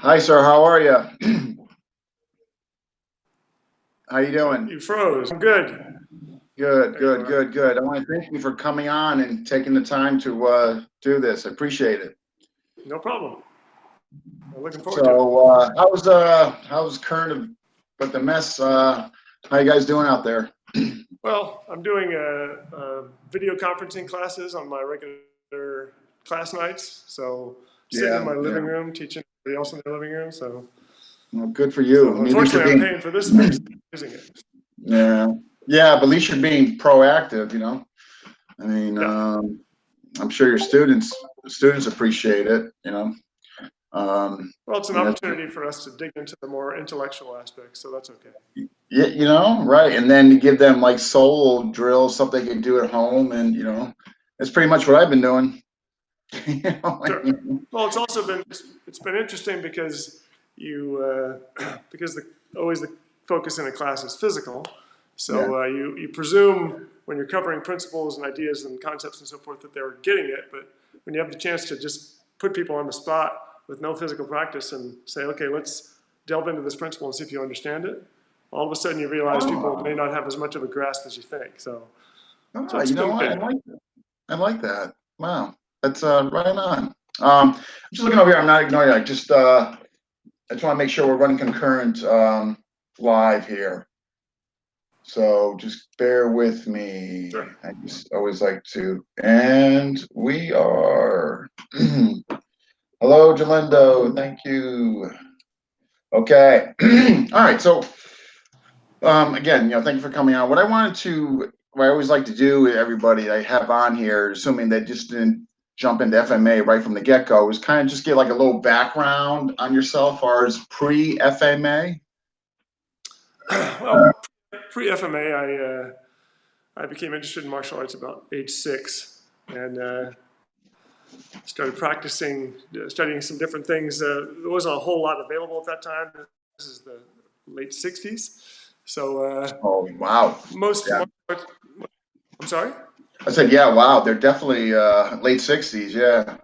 Hi, sir. How are you? How you doing? You froze. I'm good. Good, There you good, are. good, good. I want to thank you for coming on and taking the time to do this. I appreciate it. No problem. I'm looking forward to it. So, how's current but the mess? How you guys doing out there? Well, I'm doing video conferencing classes on my regular class nights. So sitting in Yeah, my yeah. living room, teaching everybody else in their living room. So, Well, good for you. so I mean, at least you're unfortunately, I'm being, paying for this space, using it. yeah, yeah. But at least you're being proactive. I mean, Yeah. I'm sure your students appreciate it. Well, it's an And that's opportunity for us to dig into the more intellectual aspects. So that's okay. Yeah, right. And then to give them like solo drills, something they can do at home, and that's pretty much what I've been doing. Sure. Well, it's also been it's been interesting because because always the focus in a class is physical, Yeah. so you presume when you're covering principles and ideas and concepts and so forth that they're getting it, but when you have the chance to just put people on the spot with no physical practice and say, okay, let's delve into this principle and see if you understand it, all of a sudden you realize people may Oh, not have as much of a grasp as you think. So oh, it's you know been what? I good. like that. I like that. Wow, that's right on. I'm just looking over here. I'm not ignoring you. I just want to make sure we're running concurrent live here. So just bear with me. Sure. I just always like to, and we are. Hello, Jalindo. Thank you. Okay. All right. So, again, thank you for coming on. What I always like to do with everybody I have on here, assuming they just didn't jump into FMA right from the get go, is kind of just get like a little background on yourself, as far as pre FMA. Well, pre FMA, I became interested in martial arts about age 6 and started practicing, studying some different things. There wasn't a whole lot available at that time. This is the late 60s. So Oh, wow. most Yeah. martial arts, I'm sorry? I said, yeah, wow. They're definitely late 60s. Yeah.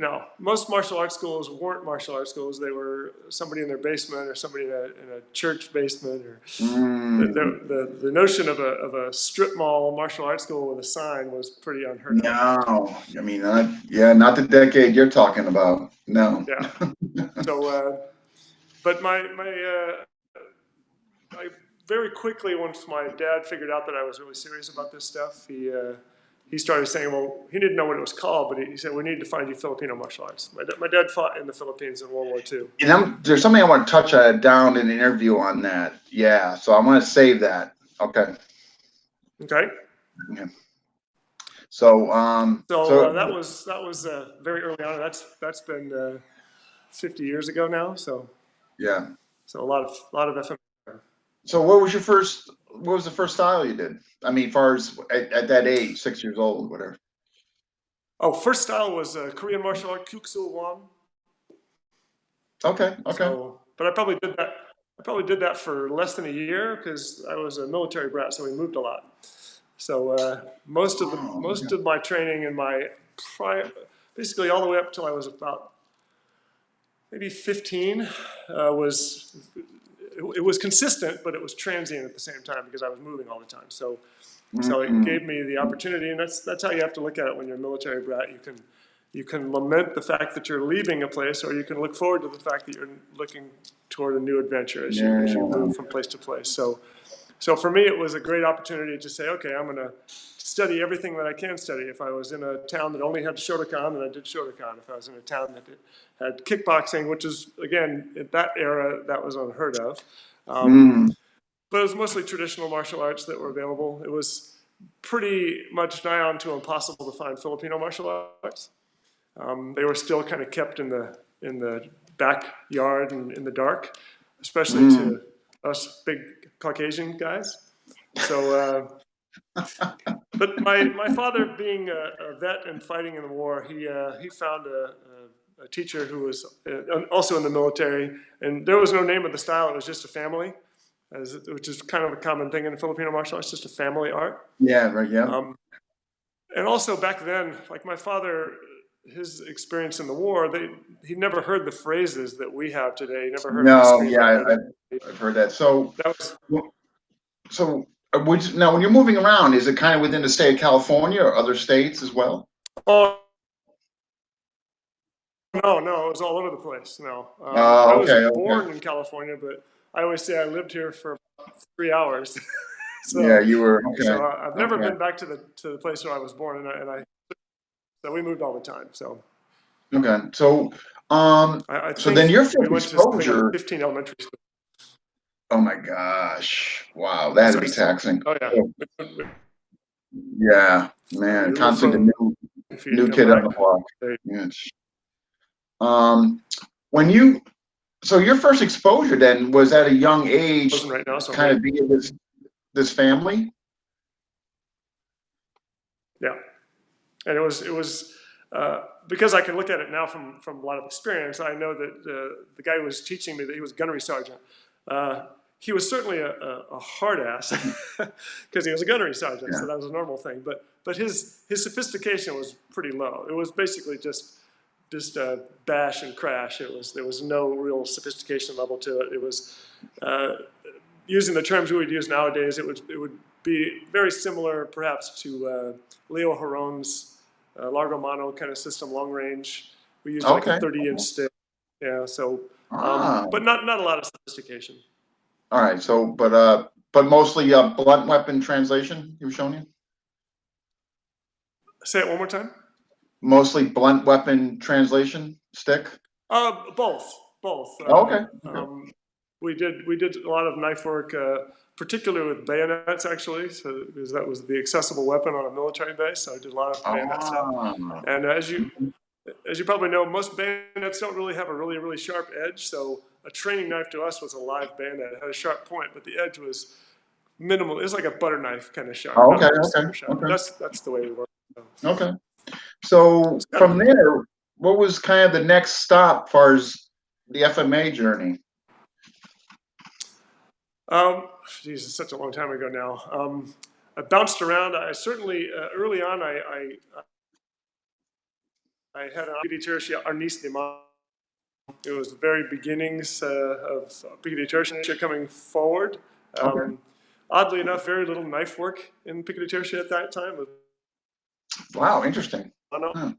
No, most martial arts schools weren't martial arts schools. They were somebody in their basement or somebody in a church basement or Mm, the notion of a strip mall martial arts school with a sign was pretty unheard of. no. I mean, not the decade you're talking about. No. Yeah. So, but I very quickly, once my dad figured out that I was really serious about this stuff, he started saying, well, he didn't know what it was called, but he said, we need to find you Filipino martial arts. My dad fought in the Philippines in World War II. And there's something I want to touch down in an interview on that. Yeah, so I want to save that. Okay. Okay. Yeah. So, So that was very early on. That's been 50 years ago now. Yeah. So a lot of FM. So, what was the first style you did? I mean, as far as at that age, 6 years old, whatever. Oh, first style was Korean martial art, Kuksul Won. Okay. Okay. So, but I probably did that. I probably did that for less than a year because I was a military brat, so we moved a lot. So Oh, most okay. of my training and my prior, basically all the way up till I was about maybe 15, was it was consistent, but it was transient at the same time because I was moving all the time. So it Mm, gave me the opportunity, and that's how you have to look at it when you're a military brat. You can lament the fact that you're leaving a place, or you can look forward to the fact that you're looking toward a new adventure as you yeah. move from place to place. So for me, it was a great opportunity to say, okay, I'm going to study everything that I can study. If I was in a town that only had Shotokan, then I did Shotokan. If I was in a town that had kickboxing, which is, again, at that era, that was unheard of. Um, Mm, but it was mostly traditional martial arts that were available. It was pretty much nigh on to impossible to find Filipino martial arts. They were still kind of kept in the backyard and in the dark, especially mm. to us big Caucasian guys. So, but my father, being a vet and fighting in the war, he found a teacher who was also in the military, and there was no name of the style. It was just a family, which is kind of a common thing in Filipino martial arts, just a family art. Yeah. Right. Yeah. Um, and also back then, like my father, his experience in the war, he never heard the phrases that we have today. He never heard of the No, yeah, screenwriting. I've heard that. So, That was now when you're moving around, is it kind of within the state of California or other states as well? oh no, it was all over the place. No, I was Okay, okay. born in California, but I always say I lived here for 3 hours. Yeah, so you were okay. so I've never Okay, been back to the place where I was born, so we moved all the time. So okay. I So think then your first we went to something like exposure. 15 elementary schools. Oh my gosh! Wow, that had to So be taxing. oh yeah, Oh, yeah, we man, were constant from for you to new come kid on back. the block. Yeah. Um, when you so your first exposure then was at a young age, Right now, so I'm kind ready. of being this family. Yeah, and it was because I can look at it now from a lot of experience. I know that the guy who was teaching me, that he was a gunnery sergeant. He was certainly a hard ass because he was a gunnery sergeant, Yeah. so that was a normal thing. But his sophistication was pretty low. It was basically just bash and crash. There was no real sophistication level to it. It was uh, using the terms we would use nowadays. It would be very similar, perhaps, to Leo Haron's Largo Mono kind of system, long range. We used like a Okay. 30-inch stick. Yeah, so Ah, but not a lot of sophistication. all right. So, but mostly blunt weapon translation. You were showing you Say it one more time. mostly blunt weapon translation stick. Both, both. Okay. Okay. We did a lot of knife work, particularly with bayonets, actually, so because that was the accessible weapon on a military base. So I did a lot of bayonet stuff. Ah. And as you probably know, most bayonets don't really have a really sharp edge. So a training knife to us was a live bayonet. It had a sharp point, but the edge was minimal. It was like a butter knife kind of sharp, not Okay. really Okay. super sharp. But Okay. that's the way we work. So Okay. So it's kind of from cool. there, what was kind of the next stop as far as the FMA journey? Geez, it's such a long time ago now. I bounced around. I certainly early on. I had an Brigadier Arnis de Mont. It was the very beginnings of Brigadier Tertiary coming forward. Okay. Oddly enough, very little knife work in Brigadier Tertiary at that time. Wow. Interesting. Mono. Huh.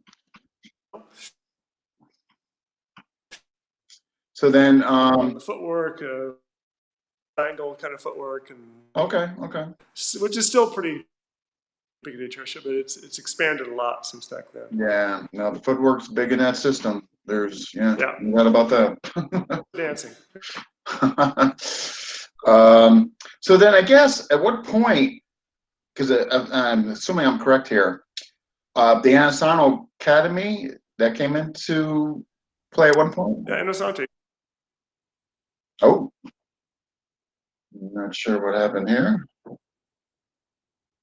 So then, A lot of the footwork, angle kind of footwork, and okay. Okay. which is still pretty Brigadier Tertiary, but it's expanded a lot since back then. Yeah. Now the footwork's big in that system. There's Yeah, no doubt about that. dancing. So then I guess at what point, because I'm assuming I'm correct here, the Anasano Academy that came into play at one point? Yeah, Innocente. Oh, not sure what happened here.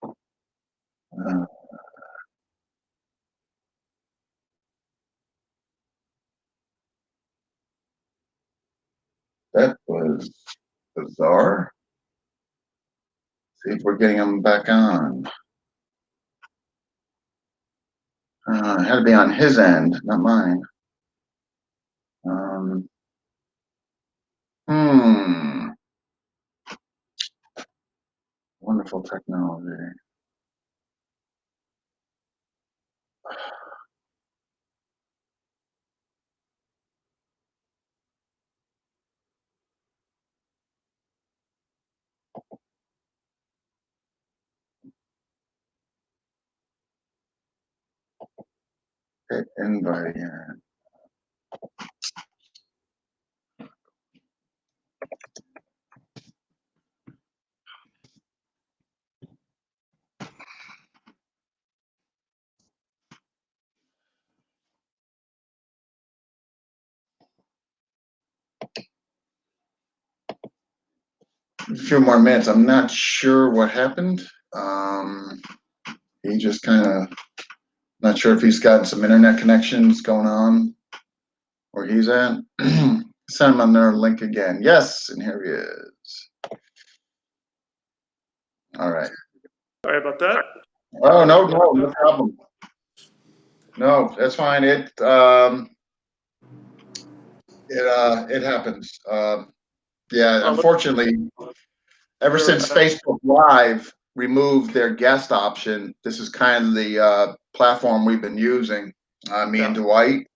Uh, that was bizarre. See if we're getting them back on. It had to be on his end, not mine. Um, hmm. Wonderful technology. Hit invite. Yeah. A few more minutes. I'm not sure what happened. He just kind of not sure if he's gotten some internet connections going on where he's at. Send him another link again. Yes, and here he is. All right. Sorry about that. Oh no, no, no problem. No, that's fine. It happens. Yeah, Well, unfortunately, ever we're since Facebook Live removed their guest option, this is kind of the platform we've been using, me and yeah, Dwight,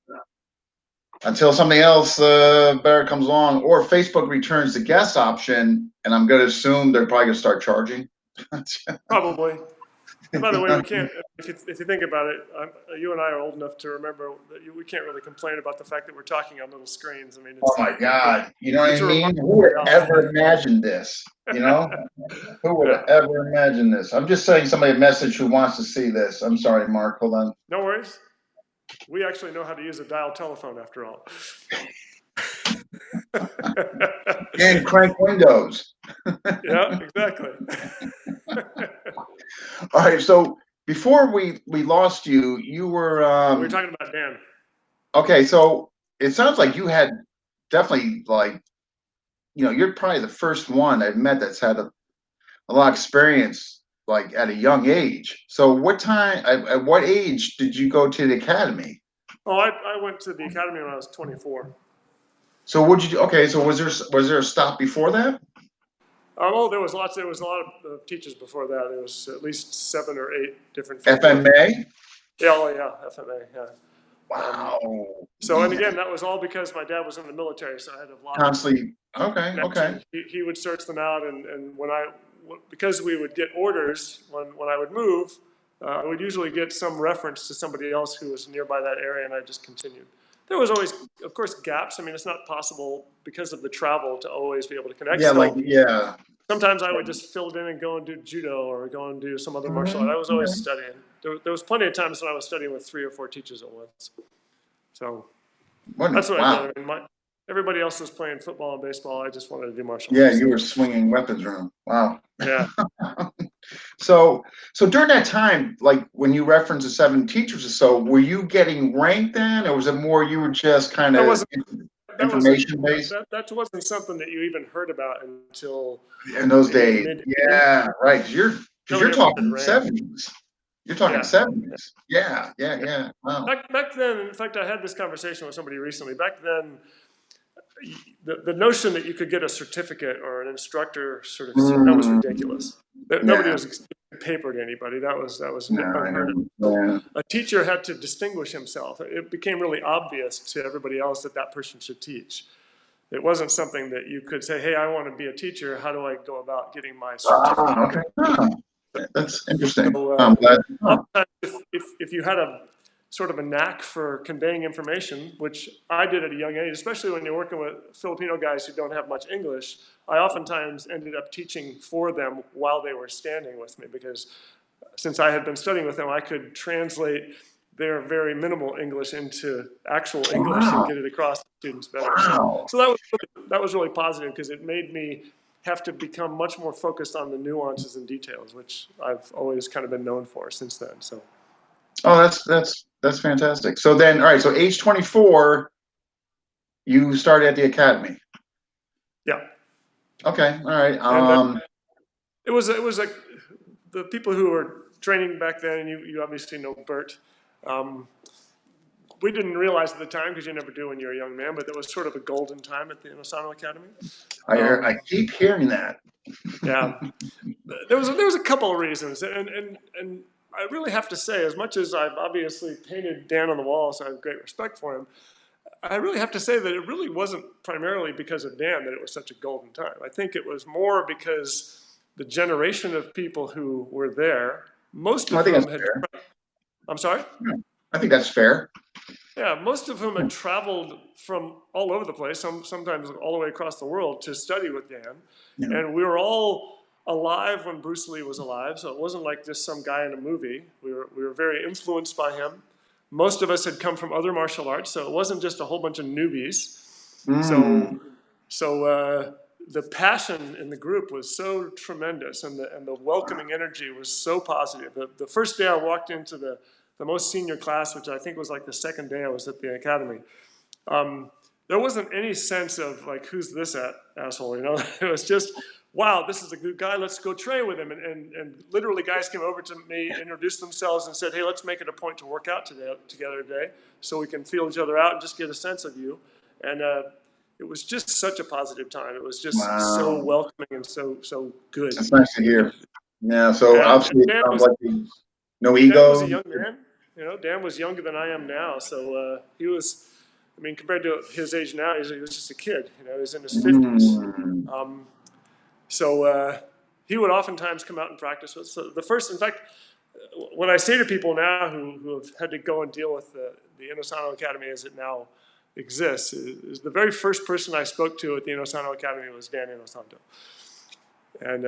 until something else better comes along, or Facebook returns the guest option, and I'm going to assume they're probably going to start charging. probably. And by the way, we can't. If you think about it, you and I are old enough to remember that we can't really complain about the fact that we're talking on little screens. I mean, Oh my God. You know what it's I a mean? remarkable Who would reality. ever imagine this? You know? Who would have Yeah, ever imagined this? I'm just sending somebody a message who wants to see this. I'm sorry, Mark. Hold on. no worries. We actually know how to use a dial telephone after all. And crank windows. Yeah, exactly. All right. So before we lost you, you were We were talking about Dan. okay. So it sounds like you had definitely like you're probably the first one I've met that's had a lot of experience like at a young age. So at what age did you go to the academy? Oh, I went to the academy when I was 24. So would you okay, so was there a stop before that? Oh, there was lots. There was a lot of teachers before that. There was at least 7 or 8 different faculty. FMA? Yeah, oh yeah, FMA. Yeah. Um, Wow. so, and Man. again, that was all because my dad was in the military, so I had a lot of Constantly okay, okay. connection. He would search them out, and because we would get orders when I would move, I would usually get some reference to somebody else who was nearby that area, and I just continued. There was always, of course, gaps. I mean, it's not possible because of the travel to always be able to connect. Yeah, like So yeah. sometimes I would just fill it in and go and do judo or go and do some other martial art. Mhm, I was always mhm. studying. There was plenty of times when I was studying with 3 or 4 teachers at once. So that's what I Wow. did. I mean, everybody else was playing football and baseball. I just wanted to do martial Yeah, arts. you were swinging weapons around. Wow. Yeah, So, so during that time, like when you referenced the seven teachers or so, were you getting ranked then, or was it more you were just kind that of wasn't that wasn't information based that wasn't something that you even heard about until in those maybe the days? mid '80s. Yeah, right. Because you're Nobody ever said talking rank. 70s. You're talking Yeah. 70s. Yeah, yeah, Yeah. yeah. Wow. Back then, in fact, I had this conversation with somebody recently. Back then, the notion that you could get a certificate or an instructor certificate, that was Mm, ridiculous. Nobody yeah, was paper to anybody. That was no, I unheard of. know. So Yeah. a teacher had to distinguish himself. It became really obvious to everybody else that that person should teach. It wasn't something that you could say, "Hey, I want to be a teacher. How do I go about getting my certificate?" Okay. Huh. That's interesting. So I'm glad. Huh. oftentimes, if you had a sort of a knack for conveying information, which I did at a young age, especially when you're working with Filipino guys who don't have much English, I oftentimes ended up teaching for them while they were standing with me because since I had been studying with them, I could translate their very minimal English into actual English and Wow. get it across to students better. So, Wow. so that was really positive because it made me have to become much more focused on the nuances and details, which I've always kind of been known for since then. So, Oh, that's fantastic. So then, all right. So age 24, you started at the academy. yeah, Okay. All right. and it was like the people who were training back then, and you obviously know Bert. Um, we didn't realize at the time because you never do when you're a young man, but there was sort of a golden time at the Inosano Academy. I Um, keep hearing that. yeah, there was a couple of reasons, and I really have to say, as much as I've obviously painted Dan on the wall, so I have great respect for him, I really have to say that it really wasn't primarily because of Dan that it was such a golden time. I think it was more because the generation of people who were there, most I of think that's whom had, fair. I'm sorry? Yeah, I think that's fair. Yeah, most of whom had traveled from all over the place, sometimes all the way across the world to study with Dan. Yeah. And we were all alive when Bruce Lee was alive, so it wasn't like just some guy in a movie. We were very influenced by him. Most of us had come from other martial arts, so it wasn't just a whole bunch of newbies. Mm. So the passion in the group was so tremendous, and the welcoming energy was so positive. The first day I walked into the most senior class, which I think was like the second day I was at the academy, um, there wasn't any sense of like, who's this asshole, you know? It was just, wow, this is a good guy, let's go train with him. And literally guys came over to me, introduced themselves and said, hey, let's make it a point to work out together today so we can feel each other out and just get a sense of you. And it was just such a positive time. It was just so Wow. welcoming and so good. That's nice to hear. Yeah. So And obviously it sounds like no Dan was ego. a young man. You know, Dan was younger than I am now, so he was. I mean, compared to his age now, he was just a kid. You know, he was in his 50s. Mm. So he would oftentimes come out and practice with us. So the first, in fact, when I say to people now who have had to go and deal with the Inosano Academy as it now exists, is the very first person I spoke to at the Inosano Academy was Dan Inosanto. And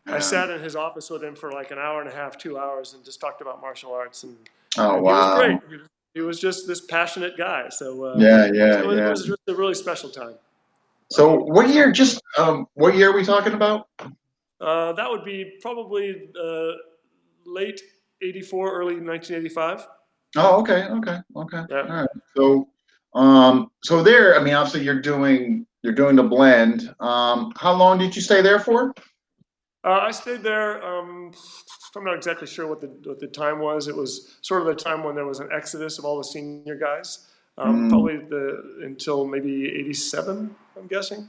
I sat in his office with him for like an hour and a half, 2 hours, and just talked about martial arts. Oh, And he was great. wow. He was just this passionate guy. So, Yeah, yeah, so it yeah. was just a really special time. So what So year, what year are we talking about? that would be probably late '84, early 1985. Oh, okay, okay, okay. Yeah. All right. So, so there, I mean, obviously you're doing the blend. How long did you stay there for? I stayed there. I'm not exactly sure what the time was. It was sort of the time when there was an exodus of all the senior guys. Mm, Probably until maybe '87. I'm guessing.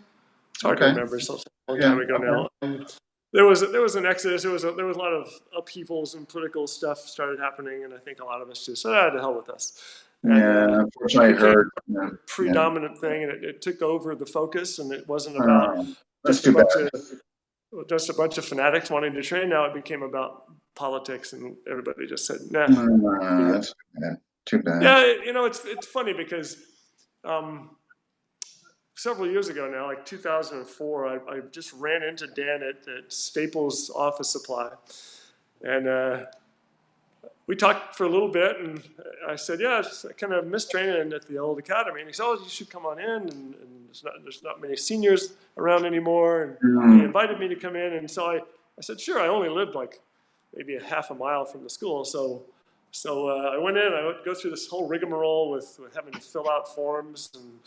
It's hard to okay. remember. So a long Yeah. time ago Okay. now. There was an exodus. There was a lot of upheavals and political stuff started happening, and I think a lot of us just said, "To hell with us," and Yeah. it Unfortunately, I became heard. Yeah. a Yeah. predominant thing, and it took over the focus, and it wasn't about Oh, that's just a too bad. bunch of fanatics wanting to train. Now it became about politics, and everybody just said, "Nah, forget it." That's too bad. Too bad. Yeah, you know, it's funny because um, several years ago now, like 2004, I just ran into Dan at Staples Office Supply, and we talked for a little bit, and I said, "Yeah, I kind of miss training at the old academy." And he said, "Oh, you should come on in." And there's not many seniors around anymore, and he Mm, invited me to come in. And so I said, "Sure." I only lived like maybe a half a mile from the school, so I went in. I would go through this whole rigmarole with having to fill out forms and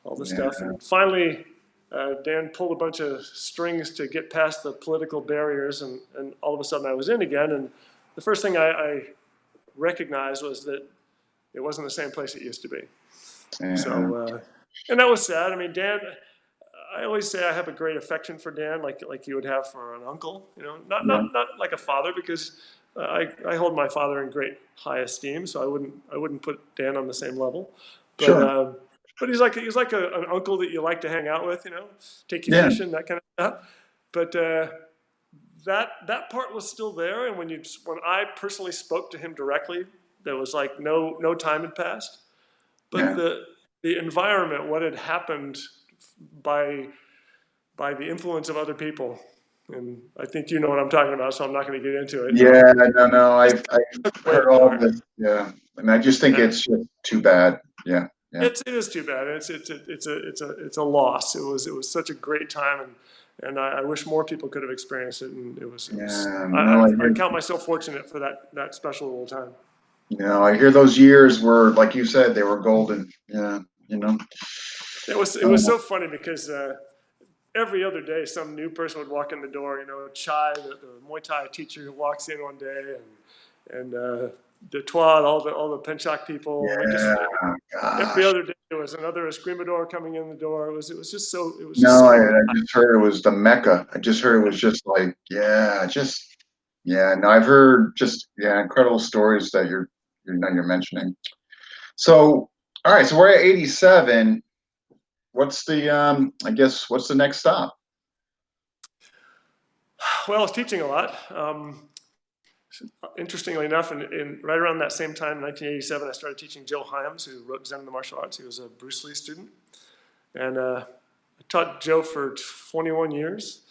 all this stuff, yeah. and finally. Dan pulled a bunch of strings to get past the political barriers, and all of a sudden I was in again. And the first thing I recognized was that it wasn't the same place it used to be. Yeah. So, and that was sad. I mean, Dan, I always say I have a great affection for Dan, like you would have for an uncle. You know, Yeah. not like a father, because I hold my father in great high esteem. So I wouldn't put Dan on the same level. But Sure. uh, but he's like an uncle that you like to hang out with. You know, take you Yeah. fishing, that kind of stuff. But that part was still there. And when I personally spoke to him directly, there was like no time had passed. But Yeah. the environment, what had happened by the influence of other people, and I think you know what I'm talking about, so I'm not going to get into it. Yeah. No. No. I've Way heard all power. this. Yeah. And I just think Yeah. it's just too bad. Yeah. Yeah. It is too bad. It's a loss. It was such a great time, and I wish more people could have experienced it. And Yeah. I, No. I I hear. count myself fortunate for that special little time. I hear those years were, like you said, they were golden. Yeah. You know. It was so funny because every other day some new person would walk in the door. You know, Chai, the Muay Thai teacher, who walks in one day, and the Tuat, all the Penchak people. We just Yeah. every Gosh. other day there was another escrimador coming in the door. It was just No. I, so I just heard it was the Mecca. I just heard it was just like, yeah, just yeah. No, I've heard just incredible stories that you're mentioning. So, all right. So we're at 87. What's the I guess what's the next stop? well. I was teaching a lot. Interestingly enough, right around that same time, 1987, I started teaching Joe Hyams, who wrote Zen and the Martial Arts. He was a Bruce Lee student, and I taught Joe for 21 years.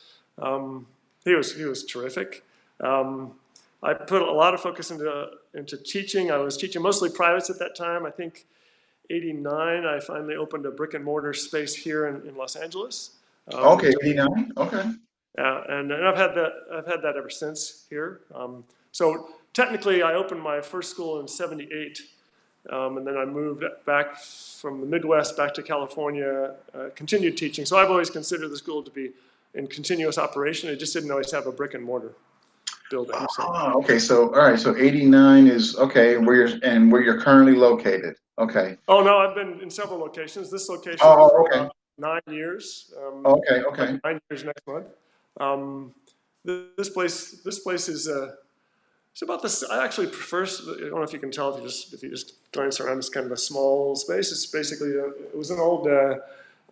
He was terrific. Um, I put a lot of focus into teaching. I was teaching mostly privates at that time. I think '89, I finally opened a brick and mortar space here in Los Angeles. Okay, Um, 89. Okay. and I've had that ever since here. So technically, I opened my first school in '78, And then I moved back from the Midwest back to California, continued teaching. So I've always considered the school to be in continuous operation. It just didn't always have a brick and mortar building. So. Oh, okay. So, all right. So 89 is okay. Where you're currently located. Okay. Oh no, I've been in several locations. This location Oh, for okay. about 9 years. Okay. Like Okay. 9 years next month. This place is it's about this. I actually prefer. I don't know if you can tell if you just glance around. It's kind of a small space. It's basically it was an old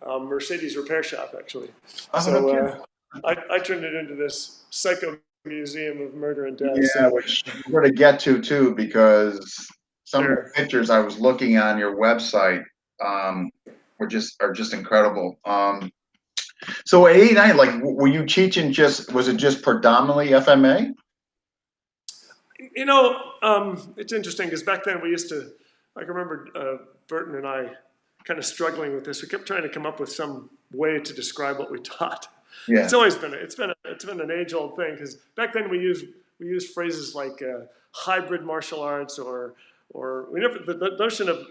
Mercedes repair shop actually. Oh, no So kidding. I turned it into this psycho museum of murder and death. Yeah, So which we're to get to too, because some of the sure. pictures I was looking on your website um, are just incredible. So at 89, like, were you teaching was it just predominantly FMA? It's interesting because back then we used to. I can remember Burton and I kind of struggling with this. We kept trying to come up with some way to describe what we taught. It's Yeah. always been it's been an age old thing because back then we used phrases like hybrid martial arts or we never the notion of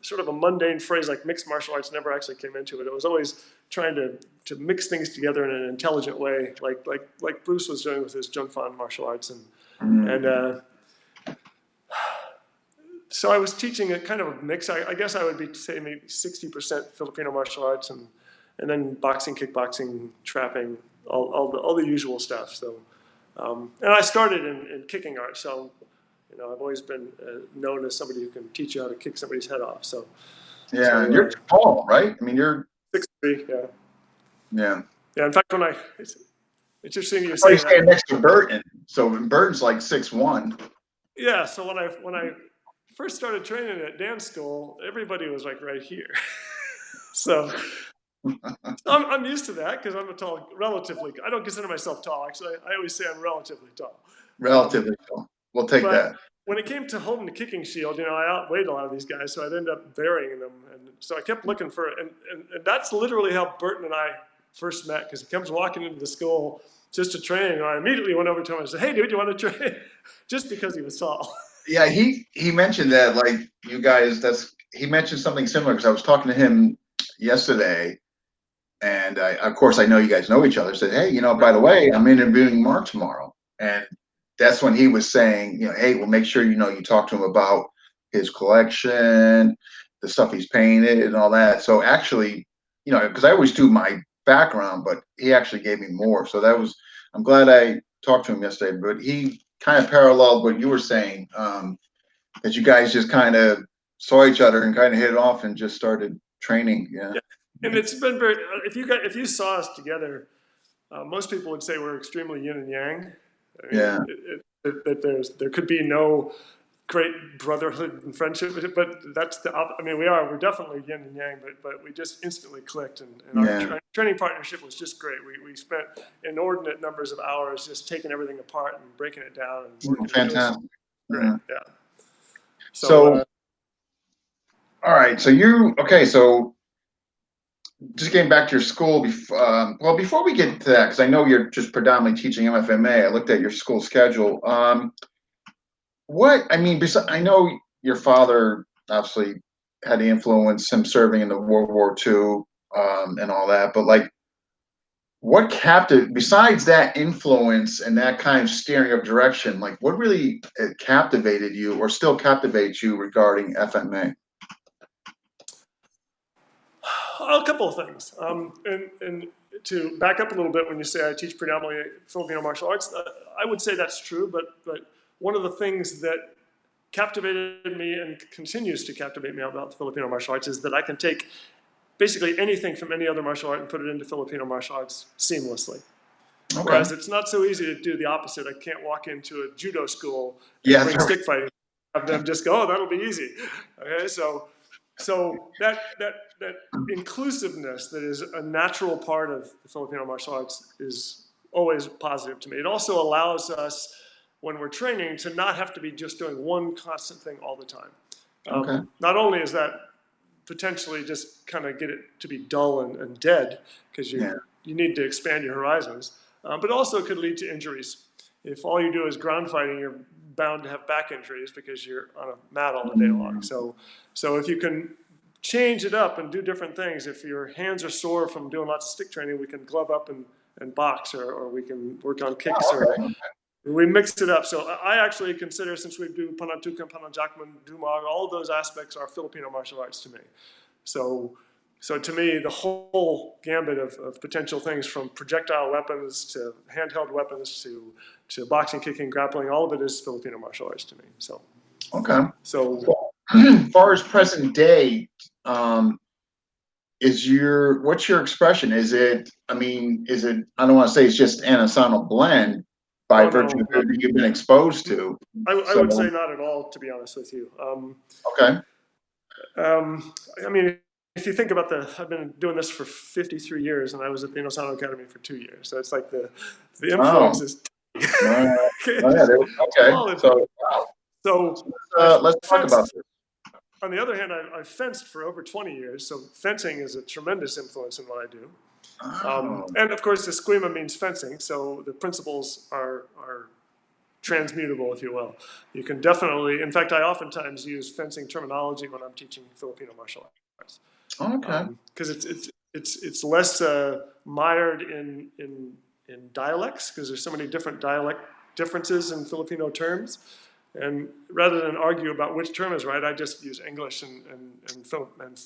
sort of a mundane phrase like mixed martial arts never actually came into it. It was always trying to mix things together in an intelligent way, like Bruce was doing with his Jung Fan martial arts and Mhm. so I was teaching a kind of a mix. I guess I would be say maybe 60% Filipino martial arts and then boxing, kickboxing, trapping, all the usual stuff. So and I started in kicking art, so I've always been known as somebody who can teach you how to kick somebody's head off. So Yeah, and so you're tall, right? I mean, you're 6'3", yeah, yeah. yeah. In fact, it's interesting you Oh, you say that. stand next to Burton, so Burton's like 6'1". Yeah. So when I first started training at dance school, everybody was like right here. So I'm used to that because I'm a tall, relatively. I don't consider myself tall. Actually, I always say I'm relatively tall. Um, Relatively tall. We'll take but that. when it came to holding the kicking shield, I outweighed a lot of these guys, so I'd end up burying them. And so I kept looking for it. And that's literally how Burton and I first met because he comes walking into the school just to train. And I immediately went over to him and said, "Hey, dude, you want to train?" Just because he was tall. Yeah, he mentioned that, like, you guys. He mentioned something similar because I was talking to him yesterday, and of course I know you guys know each other. Said, hey, by Right. the way, I'm interviewing Mark tomorrow, and that's when he was saying, hey, well, make sure you talk to him about his collection, the stuff he's painted, and all that. So actually, because I always do my background, but he actually gave me more. So I'm glad I talked to him yesterday. But he kind of paralleled what you were saying, that you guys just kind of saw each other and kind of hit it off and just started training. Yeah. Yeah. And it's been very. If you saw us together, most people would say we're extremely yin and yang. I mean, Yeah. there could be no great brotherhood and friendship, but that's I mean, we're definitely yin and yang, but we just instantly clicked, and our Yeah. training partnership was just great. We spent inordinate numbers of hours just taking everything apart and breaking it down and working it. It was Fantastic. great, Yeah. yeah. So So, all right. Okay. So, just getting back to your school. Well, before we get to that, because I know you're just predominantly teaching MFMA. I looked at your school schedule. I mean, I know your father obviously had the influence, him serving in the World War II, and all that. But like, besides that influence and that kind of steering of direction, like what really captivated you or still captivates you regarding FMA? a couple of things. And to back up a little bit, when you say I teach predominantly Filipino martial arts, I would say that's true. But one of the things that captivated me and continues to captivate me about the Filipino martial arts is that I can take basically anything from any other martial art and put it into Filipino martial arts seamlessly. Okay. Whereas it's not so easy to do the opposite. I can't walk into a judo school and Yeah. bring stick fighting, have them just go, "Oh, that'll be easy." Okay, so that inclusiveness that is a natural part of the Filipino martial arts is always positive to me. It also allows us, when we're training, to not have to be just doing one constant thing all the time. Okay. Not only is that potentially just kind of get it to be dull and dead because Yeah. you need to expand your horizons, but also it could lead to injuries. if all you do is ground fighting, you're bound to have back injuries because you're on a mat all the day long. So if you can change it up and do different things, if your hands are sore from doing lots of stick training, we can glove up and box, or we can work on kicks, Oh, or okay. we mix it up. So I actually consider, since we do Panantukan, Pananjakman, Dumag, all of those aspects are Filipino martial arts to me. So to me, the whole gambit of potential things, from projectile weapons to handheld weapons to boxing, kicking, grappling, all of it is Filipino martial arts to me. So Okay. so As far as present day, what's your expression? Is it, I don't want to say it's just Anasano blend by oh virtue no, of everything you've been exposed to. I So, would say not at all, to be honest with you. okay. I mean, if you think about I've been doing this for 53 years, and I was at the Inosano Academy for 2 years. So it's like the influence Oh, is oh, yeah, okay. small influence. So, wow. So Let's talk about fenced. On the other hand, I've fenced for over 20 years, so fencing is a tremendous influence in what I do. Oh, And of course, eskrima means fencing, so the principles are transmutable, if you will. You can definitely, in fact, I oftentimes use fencing terminology when I'm teaching Filipino martial arts, okay. because it's less mired in dialects, because there's so many different dialect differences in Filipino terms. And rather than argue about which term is right, I just use English and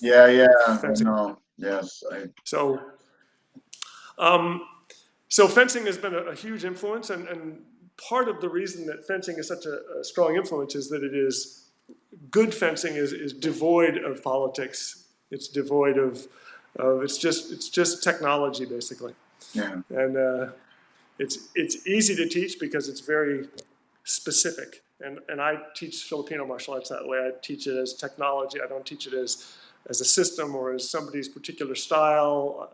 Yeah, I fencing. know. Yes. So, um, so fencing has been a huge influence, and part of the reason that fencing is such a strong influence is that it is good fencing is devoid of politics. It's devoid of it's just technology basically, Yeah. and it's easy to teach because it's very specific. And I teach Filipino martial arts that way. I teach it as technology. I don't teach it as a system or as somebody's particular style.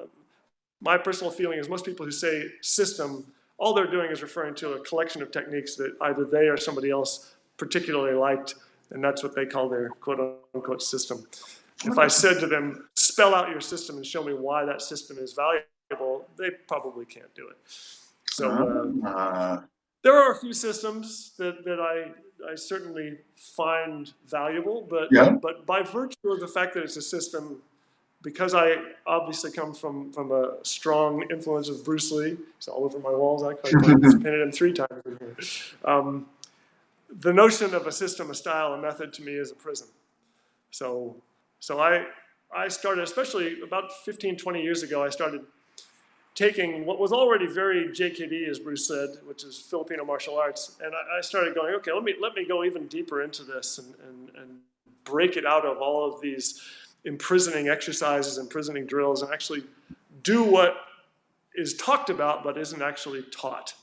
My personal feeling is most people who say system, all they're doing is referring to a collection of techniques that either they or somebody else particularly liked, and that's what they call their quote unquote system. If I said to them, spell out your system and show me why that system is valuable, they probably can't do it. So there are a few systems that I certainly find valuable, yeah. but by virtue of the fact that it's a system, because I obviously come from a strong influence of Bruce Lee, it's all over my walls. I painted him 3 times in here. The notion of a system, a style, a method to me is a prison. So I started, especially about 15, 20 years ago, I started taking what was already very JKD, as Bruce said, which is Filipino martial arts, and I started going, okay, let me go even deeper into this and break it out of all of these imprisoning exercises, imprisoning drills, and actually do what is talked about but isn't actually taught,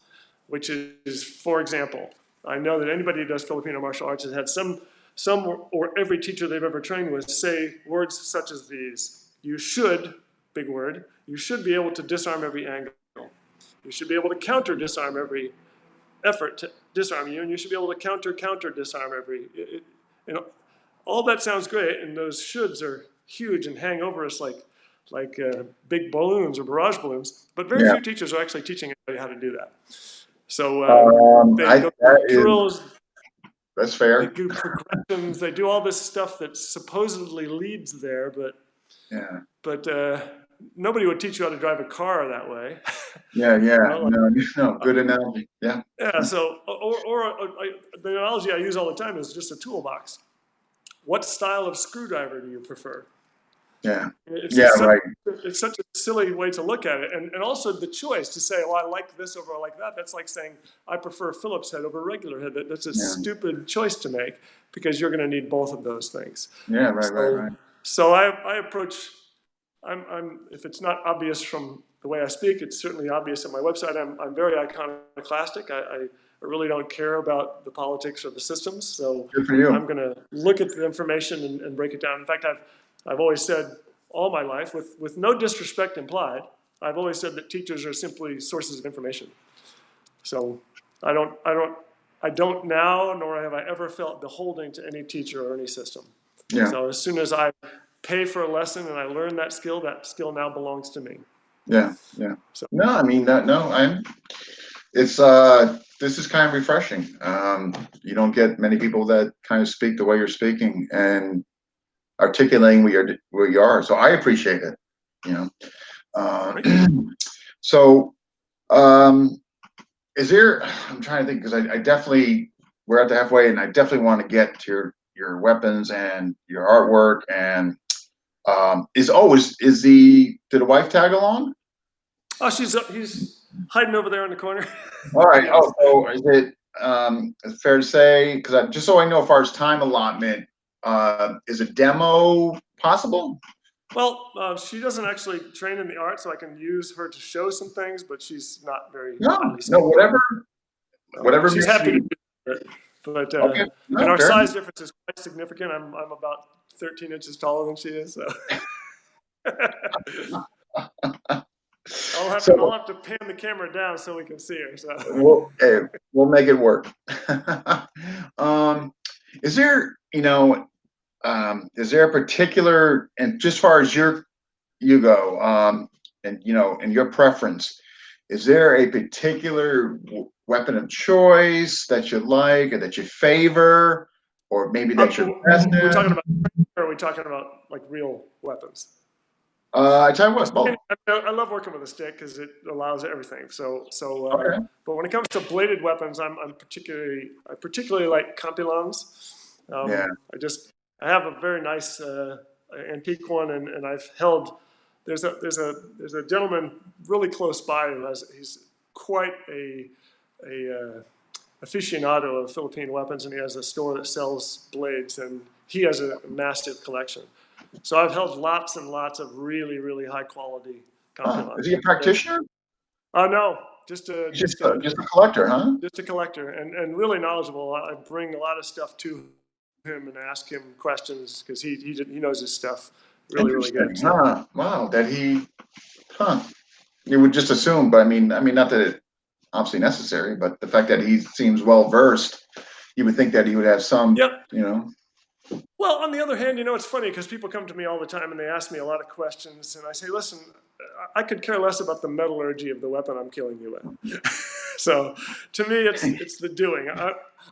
which is, for example, I know that anybody who does Filipino martial arts has had some or every teacher they've ever trained with say words such as these. You should, big word, you should be able to disarm every angle. You should be able to counter disarm every effort to disarm you, and you should be able to counter disarm every. All that sounds great, and those shoulds are huge and hang over us like big balloons or barrage balloons. But very Yeah. few teachers are actually teaching anybody how to do that. So they go through That is, drills, that's they fair. do progressions, they do all this stuff that supposedly leads there, Yeah. but nobody would teach you how to drive a car that way. Yeah. You know, like, No, good analogy. Yeah. yeah. So the analogy I use all the time is just a toolbox. What style of screwdriver do you prefer? Yeah. It's Yeah. such, Right. it's such a silly way to look at it. And also the choice to say, well, I like this over I like that. That's like saying, I prefer Phillips head over regular head. That's a Yeah. stupid choice to make because you're going to need both of those things. Yeah. Right. So, so I approach, if it's not obvious from the way I speak, it's certainly obvious on my website. I'm very iconoclastic. I really don't care about the politics or the systems. So Good for you. I'm going to look at the information and break it down. In fact, I've always said all my life, with no disrespect implied, I've always said that teachers are simply sources of information. So I don't now, nor have I ever felt beholden to any teacher or any system. Yeah. So as soon as I pay for a lesson and I learn that skill now belongs to me. Yeah. Yeah. So No, I mean that. No, It's this is kind of refreshing. You don't get many people that kind of speak the way you're speaking and articulating what you are. So I appreciate it. You know. Thank you. So um, is there? I'm trying to think because I definitely we're at the halfway, and I definitely want to get to your weapons and your artwork. And is the wife tag along? Oh, he's hiding over there in the corner. All right. Yes. Oh, so is it fair to say, because just so I know, as far as time allotment, is a demo possible? Well, she doesn't actually train in the art, so I can use her to show some things, but she's not very No, highly no, skilled. whatever She's makes happy to you. do it, but Okay, and no, our fair. size difference is quite significant. I'm about 13 inches taller than she is, so I'll So have to pan the camera down so we can see her. So hey, we'll make it work. um, is there, is there a particular, and just far as you go, and and your preference, is there a particular weapon of choice that you like or that you favor, or maybe that you're best we're talking in? about, or are we talking about like real weapons? I tell you what, both. I love working with a stick because it allows everything. Okay. But when it comes to bladed weapons, I particularly like Campilans. Yeah. I have a very nice antique one, and I've held. There's a gentleman really close by who he's quite a aficionado of Philippine weapons, and he has a store that sells blades, and he has a massive collection. So I've held lots and lots of really, really high quality Huh. Compilans. Is he a practitioner? Oh no, just a He's just a collector, huh? just a collector, and really knowledgeable. I bring a lot of stuff to him and ask him questions because he knows his stuff really, really Interesting. good. So Huh. Wow. Huh. You would just assume, but I mean, not that it's obviously necessary, but the fact that he seems well versed, you would think that he would have some, yep. you know. Well, on the other hand, it's funny because people come to me all the time and they ask me a lot of questions, and I say, listen, I could care less about the metallurgy of the weapon I'm killing you with. So, to me, it's the doing.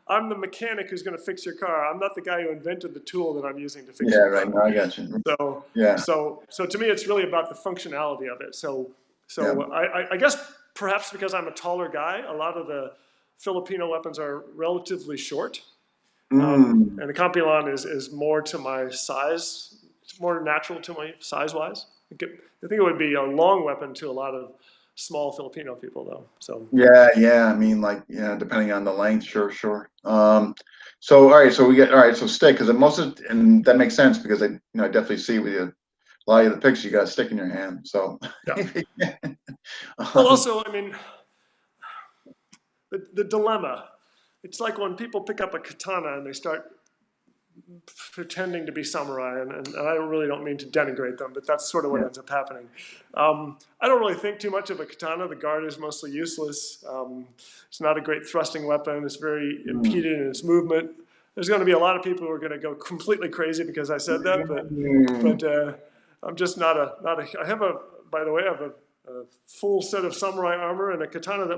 I'm the mechanic who's going to fix your car. I'm not the guy who invented the tool that I'm using to fix Yeah, your right. car. No, I got you. So, Yeah, so to me, it's really about the functionality of it. yeah. I guess perhaps because I'm a taller guy, a lot of the Filipino weapons are relatively short. Mm. And the Compilan is more to my size. It's more natural to my size wise. I think it would be a long weapon to a lot of small Filipino people, though. So Yeah, yeah. I mean, like, yeah, depending on the length, sure, sure. So all right, so we get all right, so stick because and that makes sense because I definitely see with you a lot of the pictures you got a stick in your hand. So yeah. Well, um, also, I mean, the dilemma. It's like when people pick up a katana and they start pretending to be samurai, and I really don't mean to denigrate them, but that's sort of what yeah. ends up happening. I don't really think too much of a katana. The guard is mostly useless. It's not a great thrusting weapon. It's very Mm. impeded in its movement. There's going to be a lot of people who are going to go completely crazy because I said that, Mm. but I'm just not a. I have a, by the way, I have a full set of samurai armor and a katana that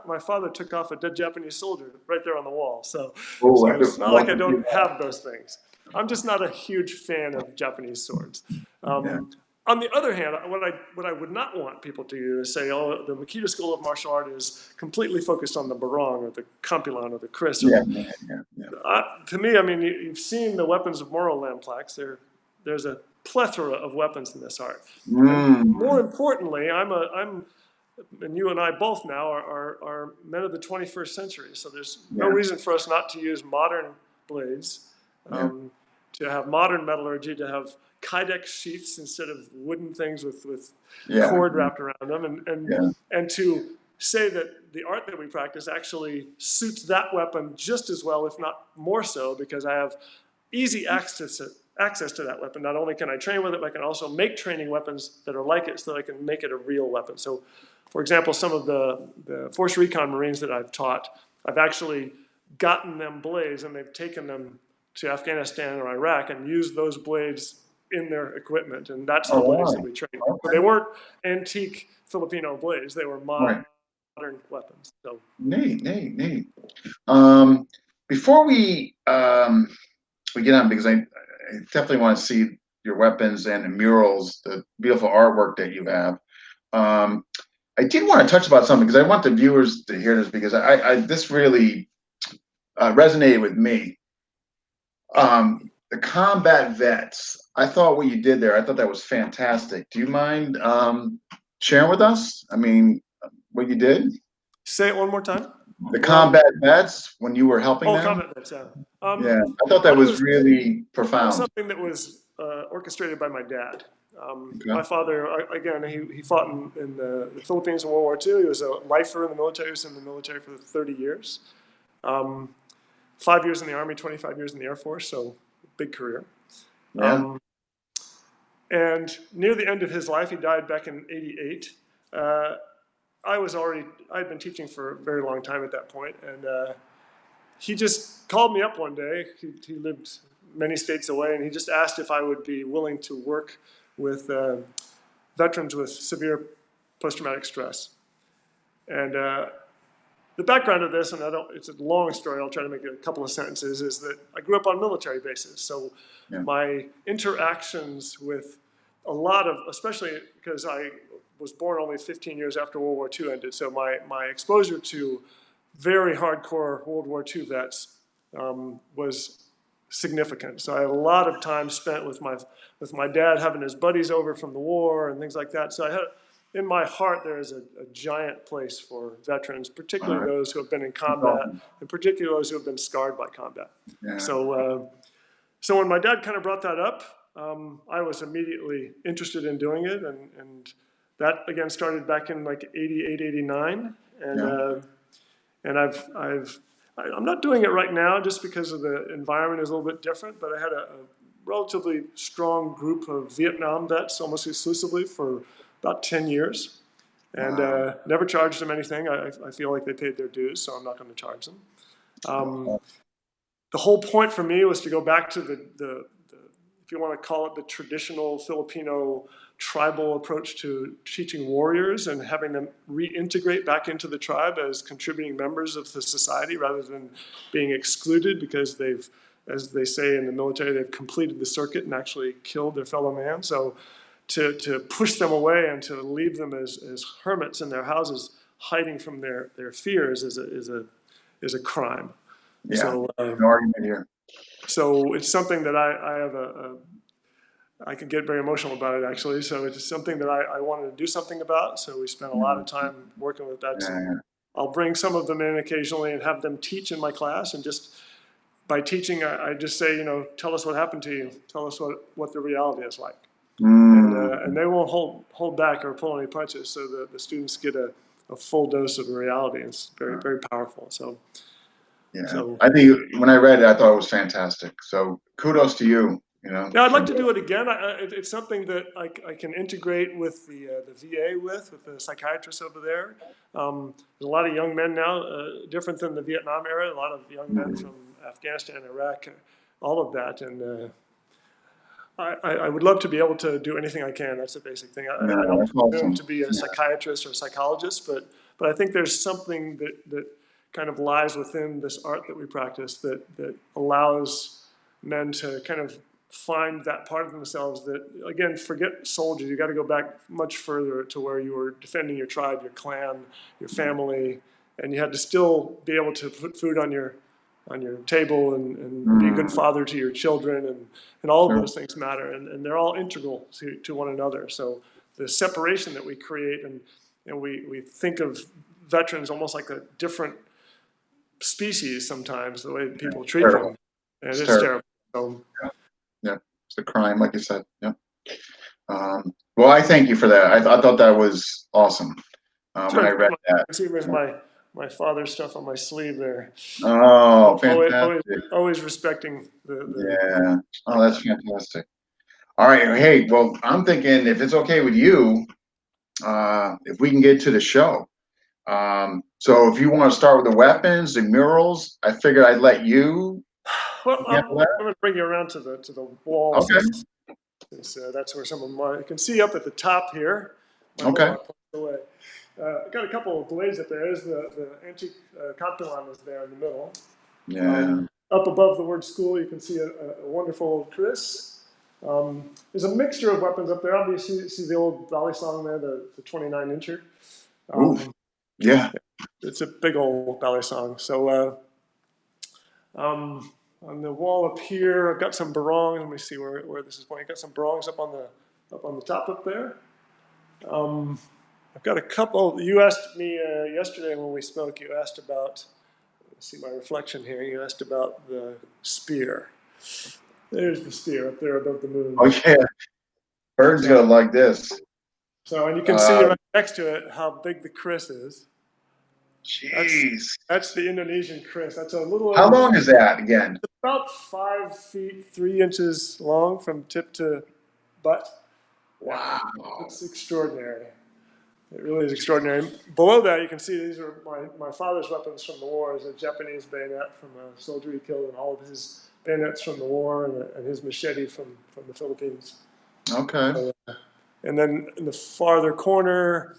my father took off a dead Japanese soldier right there on the wall. Oh, So it's not like I don't have those things. I'm just not a huge fan of Japanese swords. yeah. On the other hand, what I would not want people to do is say, oh, the Mikita School of Martial Art is completely focused on the barong or the kampilan or the kris or Yeah, the. yeah, yeah, yeah. To me, I mean, you've seen the weapons of Moro Lamplax. There's a plethora of weapons in this art, and more Mm. importantly, and you and I both now are men of the 21st century. So there's no Yeah, reason for us not to use modern blades, yeah, um, to have modern metallurgy, to have kydex sheaths instead of wooden things with yeah, cord wrapped around them, yeah. and to say that the art that we practice actually suits that weapon just as well, if not more so, because I have easy access to that weapon. Not only can I train with it, but I can also make training weapons that are like it so that I can make it a real weapon. So, for example, some of the Force Recon Marines that I've taught, I've actually gotten them blades and they've taken them to Afghanistan or Iraq and used those blades in their equipment. And that's Oh, the blades that wow. we train. So Okay. they weren't antique Filipino blades, they were Right. modern modern weapons. So Neat. Before we get on, because I definitely want to see your weapons and the murals, the beautiful artwork that you have. I did want to touch about something because I want the viewers to hear this because I this really resonated with me. The combat vets. I thought what you did there, I thought that was fantastic. Do you mind sharing with us? I mean, what you did? say it one more time. The Well, combat vets when you were helping oh, them? combat vets, yeah. Yeah, I thought that Well, was really that was profound. something that was orchestrated by my dad. Okay. My father, again, he fought in the Philippines in World War II. He was a lifer in the military. He was in the military for 30 years. 5 years in the Army, 25 years in the Air Force, so big career. Yeah. And near the end of his life, he died back in '88. I'd been teaching for a very long time at that point, and he just called me up one day. He lived many states away, and he just asked if I would be willing to work with veterans with severe post-traumatic stress. And the background of this, and it's a long story, I'll try to make it a couple of sentences, is that I grew up on military bases. So Yeah. my interactions with a lot of, especially because I was born only 15 years after World War II ended, so my exposure to very hardcore World War II vets was significant. So I had a lot of time spent with my dad having his buddies over from the war and things like that. So I had, in my heart, there is a giant place for veterans, All particularly right. those who have been in That's combat, awesome. and particularly those who have been scarred by combat. Yeah. So when my dad kind of brought that up, I was immediately interested in doing it, and that again started back in like '88, '89, and Yeah. I'm not doing it right now just because of the environment is a little bit different, but I had a relatively strong group of Vietnam vets almost exclusively for about 10 years, and Wow. never charged them anything. I feel like they paid their dues, so I'm not going to charge them. The whole point for me was to go back to the if you want to call it the traditional Filipino tribal approach to teaching warriors and having them reintegrate back into the tribe as contributing members of the society rather than being excluded because they've, as they say in the military, they've completed the circuit and actually killed their fellow man. So to push them away and to leave them as hermits in their houses, hiding from their fears is a crime. Yeah. So, No argument here. so it's something that I have I can get very emotional about it actually. So it's something that I wanted to do something about. So we spent a lot of time working with that. Yeah. I'll bring some of them in occasionally and have them teach in my class. And just by teaching, I just say, tell us what happened to you. Tell us what the reality is like. And they won't hold back or pull any punches. So the students get a full dose of reality. It's very, very powerful. So. Yeah. So I think when I read it, I thought it was fantastic. So kudos to you. yeah, I'd like to do it again. It's something that I can integrate with the VA with the psychiatrists over there. There's a lot of young men now, different than the Vietnam era. A lot of young men from Afghanistan, Iraq, all of that, and I would love to be able to do anything I can. That's the basic thing. I Yeah, don't that's presume awesome. to be a psychiatrist or a psychologist, but I think there's something that kind of lies within this art that we practice that allows men to kind of find that part of themselves that, again, forget soldiers. You got to go back much further to where you were defending your tribe, your clan, your family, and you had to still be able to put food on your table and be a good father to your children, and all of Sure. those things matter, and they're all integral to one another. So the separation that we create, and we think of veterans almost like a different species sometimes, the way people treat Terrible. them, and It's it's terrible. terrible. So, Yeah. It's a crime, like you said. Yeah. Well, I thank you for that. I thought that was awesome when I sure, read that. see there's my father's stuff on my sleeve there. Oh, Always, fantastic. always respecting the Yeah. Oh, like that's that. fantastic. All right. Hey, well, I'm thinking if it's okay with you, if we can get to the show. So if you want to start with the weapons, the murals, I figured I'd let you Well, handle I'm that. going to bring you around to the wall Okay. since that's where some of my, you can see up at the top here, my whole Okay. art away. I got a couple of blades up there. There's the antique Capellan is there in the middle. Yeah. Up above the word school, you can see a wonderful Chris. There's a mixture of weapons up there. Obviously, you see the old Valley Song there, the 29 incher. Oof. Yeah. It's a big old Valley Song. So on the wall up here, I've got some barongs. Let me see where this is pointing. I've got some barongs up on the top up there. I've got a couple. You asked me yesterday when we spoke. You asked about. Let's see my reflection here. You asked about the spear. There's the spear up there above the moon. Oh yeah. Bird's So, gonna like this. and you can see right next to it how big the Chris is. Jeez. That's the Indonesian Chris. That's a little How over long is that again? about 5 feet 3 inches long from tip to butt. Wow. It's extraordinary. It really is extraordinary. Below that, you can see these are my father's weapons from the war. Is a Japanese bayonet from a soldier he killed, and all of his bayonets from the war, and his machete from the Philippines. Okay. So, and then in the farther corner,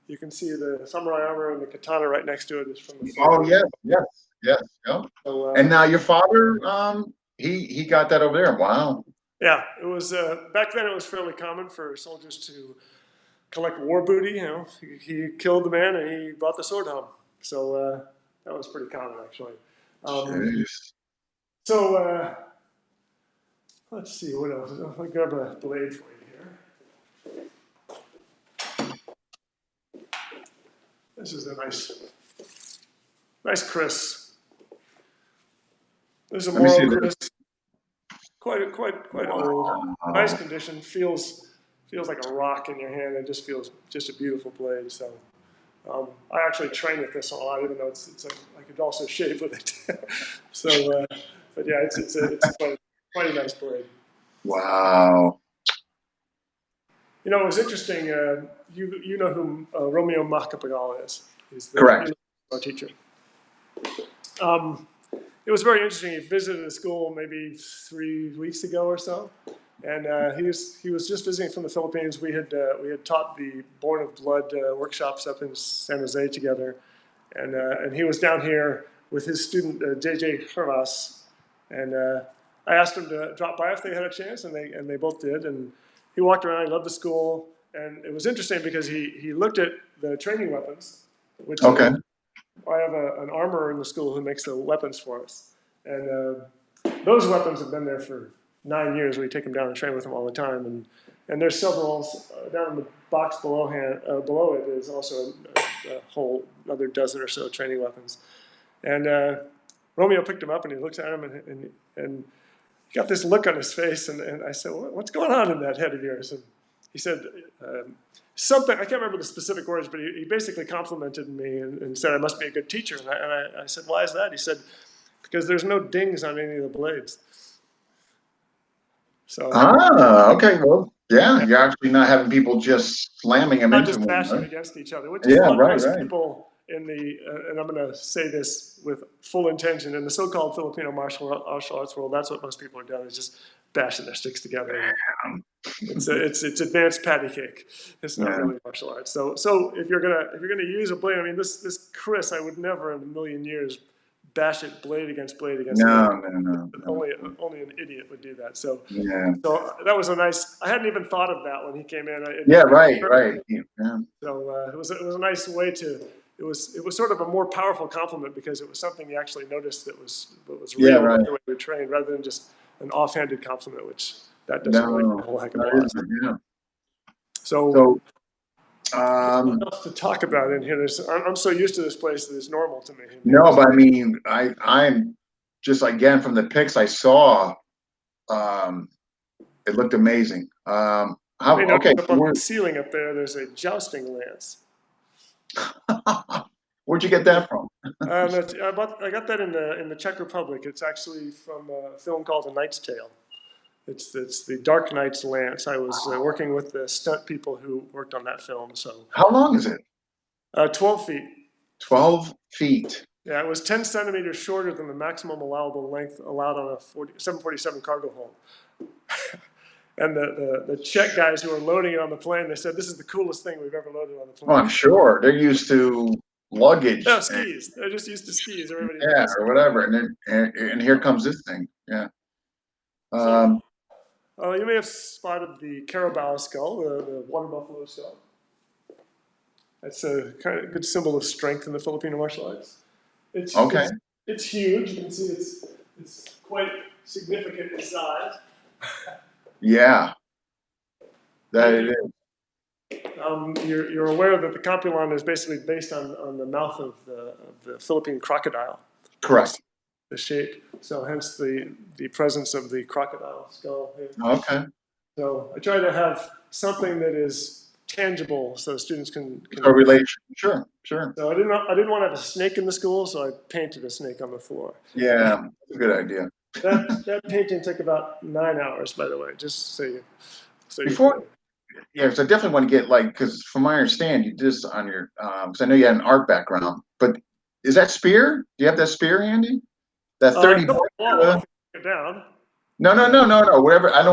you can see the samurai armor and the katana right next to it is from the. Oh yes, yes, yes. Yep. So, And now your father, he got that over there. Wow. yeah, it was back then. It was fairly common for soldiers to collect war booty. You know, he killed the man and he brought the sword home. So that was pretty common, actually. Jeez. So let's see what else. I'll grab a blade for you here. This is a nice Chris. This is a Let me see Moro this. Chris. Quite old. Nice condition. Feels like a rock in your hand. It just feels just a beautiful blade. So I actually train with this a lot, even though I could also shave with it. So, but yeah, it's quite a nice blade. Wow. You know, it was interesting. You know who Romeo Macapagal is? He's Correct. our teacher. It was very interesting. He visited the school maybe 3 weeks ago or so, and he was just visiting from the Philippines. We had taught the Born of Blood workshops up in San Jose together, and he was down here with his student JJ Hervas, and I asked him to drop by if they had a chance, and they both did. And he walked around. He loved the school, and it was interesting because he looked at the training weapons, which Okay. I have an armorer in the school who makes the weapons for us, and those weapons have been there for 9 years. We take them down and train with them all the time, and there's several down in the box below it is also a whole another dozen or so training weapons, and Romeo picked them up and he looks at them and he got this look on his face, and I said, "What's going on in that head of yours?" And he said. Something, I can't remember the specific words, but he basically complimented me and said I must be a good teacher. And I said, why is that? He said, because there's no dings on any of the blades. So Okay. Well, yeah, you're actually not having people just slamming them not into just one, bashing right? against each other, which is Yeah, what right, most right. people in the, and I'm going to say this with full intention, in the so-called Filipino martial arts world, that's what most people are doing, is just bashing their sticks together. It's advanced patty cake. It's not Yeah. really martial arts. So if you're gonna use a blade, I mean this Chris, I would never in a million years bash it blade against blade against blade. No. Only an idiot would do that. So Yeah. that was a nice. I hadn't even thought of that when he came in. Yeah, right, right. Yeah. So it was a nice way to. It was sort of a more powerful compliment because it was something he actually noticed that was Yeah, real right. the way we trained, rather than just an offhanded compliment, which that doesn't really No, a whole heck of a that lot. isn't, yeah. So So, um, what else to talk about in here? I'm so used to this place that it's normal to me. no, but I mean, I'm just again from the pics I saw, um, it looked amazing. You may notice Okay, up on the ceiling up there, there's a jousting lance. where'd you get that from? I got that in the Czech Republic. It's actually from a film called A Knight's Tale. It's the Dark Knight's lance. I was working with the stunt people who worked on that film. So How long is it? 12 feet. 12 feet. Yeah, it was 10 centimeters shorter than the maximum allowable length allowed on a 747 cargo hold. And the Czech guys who were loading it on the plane, they said, this is the coolest thing we've ever loaded on the Well, plane. I'm sure they're used to No, luggage and skis. They're just used to skis. Everybody yeah, knows. or whatever. And then and here comes this thing. Yeah. So Um, you may have spotted the Carabao skull, the water buffalo skull. That's a kind of good symbol of strength in the Filipino martial arts. It's okay. it's it's huge. You can see it's quite significant in size. Yeah, that it Maybe is. you're aware that the Copulon is basically based on the mouth of the Philippine crocodile. Correct. The shape. So hence the presence of the crocodile skull here. Okay. So I try to have something that is tangible so students can. So relation. Sure, sure. So I didn't want to have a snake in the school, so I painted a snake on the floor. Yeah, that's a good idea. That painting took about 9 hours, by the way, just so you Before, know. yeah, so I definitely want to get like, because from my understanding, you did this on your, because I know you had an art background, but is that spear? Do you have that spear handy? That 30 No, buck? wall off, it down. No, no, no, no, no. Whatever. I don't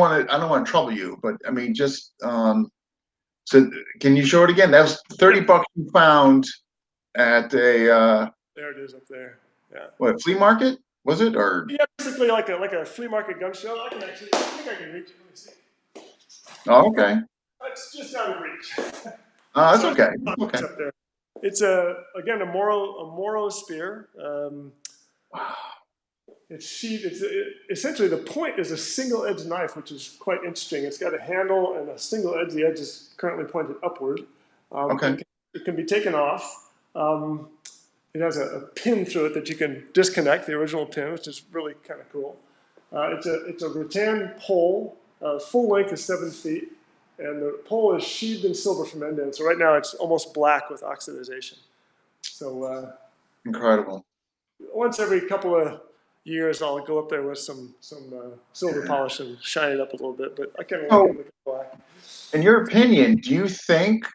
want to trouble you, but I mean, just so can you show it again? That was 30 bucks you found at a There it is up there. Yeah. what flea market? Was it or? Yeah, basically like a flea market gun show. I think I can reach it. Let me see. Oh, okay. It's just out of reach. That's So okay. it's Okay. up there. It's again a Moro spear. Essentially the point is a single edged knife, which is quite interesting. It's got a handle and a single edge. The edge is currently pointed upward. Okay. It can be taken off. It has a pin through it that you can disconnect, the original pin, which is really kind of cool. It's a rattan pole. Full length is 7 feet, and the pole is sheathed in silver from end to end. So right now it's almost black with oxidization. So Incredible. once every couple of years, I'll go up there with some silver polish and shine it up a little bit. But I kind of like So, it looking black. in your opinion, do you think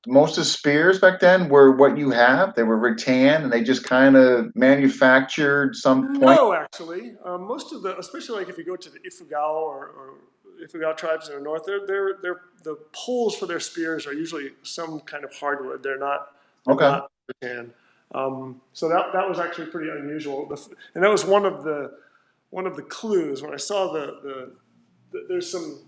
most of the spears back then were what you have? They were rattan and they just kind of manufactured some point? No, actually, most of the, especially like if you go to the Ifugao or Ifugao tribes in the north, the poles for their spears are usually some kind of hardwood. They're Okay. not rattan. So that was actually pretty unusual, and that was one of the clues when I saw there's some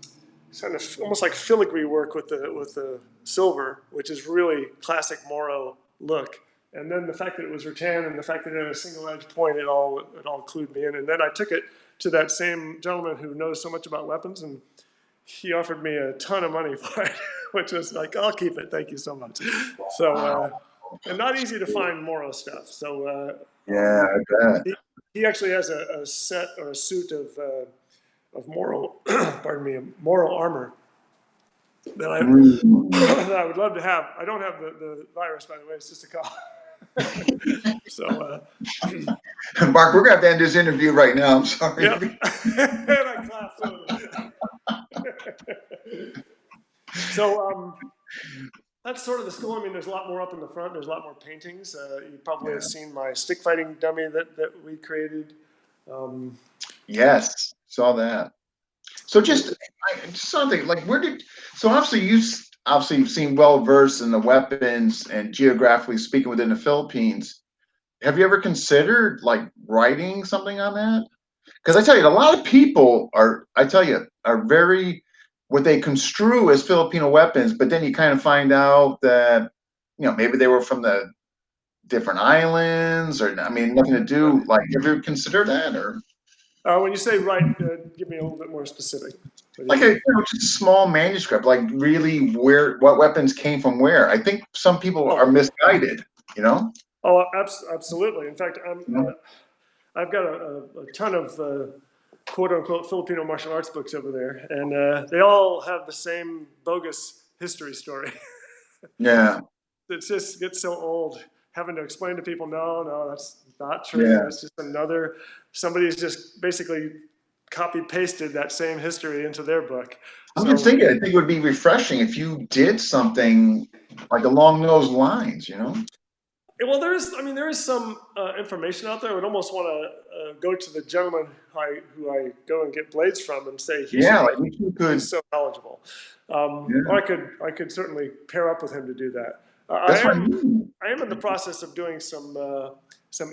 kind of almost like filigree work with the silver, which is really classic Moro look. And then the fact that it was rattan and the fact that it had a single edge point, it all clued me in. And then I took it to that same gentleman who knows so much about weapons, and he offered me a ton of money for it, which was like, I'll keep it, thank you so much. So, and not easy to find Moro stuff. So, Yeah, I bet. he actually has a set or a suit of Moro, pardon me, Moro armor that I Mm. that I would love to have. I don't have the virus, by the way. It's just a cough. So, Mark, we're gonna have to end this interview right now. I'm sorry. yeah. And I clapped. So, that's sort of the school. I mean, there's a lot more up in the front. There's a lot more paintings. You probably have Yeah. seen my stick fighting dummy that we created. Yes, saw that. So just something like where did so obviously you've seen well versed in the weapons and geographically speaking within the Philippines. Have you ever considered like writing something on that? Because I tell you, a lot of people are very what they construe as Filipino weapons, but then you kind of find out that maybe they were from the different islands, or I mean, nothing to do. Like, have you ever considered that, or When you say right, give me a little bit more specific. What do you like mean? just a small manuscript, like really what weapons came from where? I think some people are Oh, misguided. You know. absolutely. In fact, I've got a ton of quote unquote Filipino martial arts books over there, and they all have the same bogus history story. Yeah. It just gets so old having to explain to people, no, that's not true. Yeah. That's just somebody's just basically copy pasted that same history into their book. I'm just So thinking, I think it would be refreshing if you did something like along those lines. Well, there is some information out there. I would almost want to go to the gentleman who I go and get blades from and say he should Yeah, like write. you could. He's so knowledgeable. Yeah, Or I could certainly pair up with him to do that. I that's what I am mean. I am in the process of doing some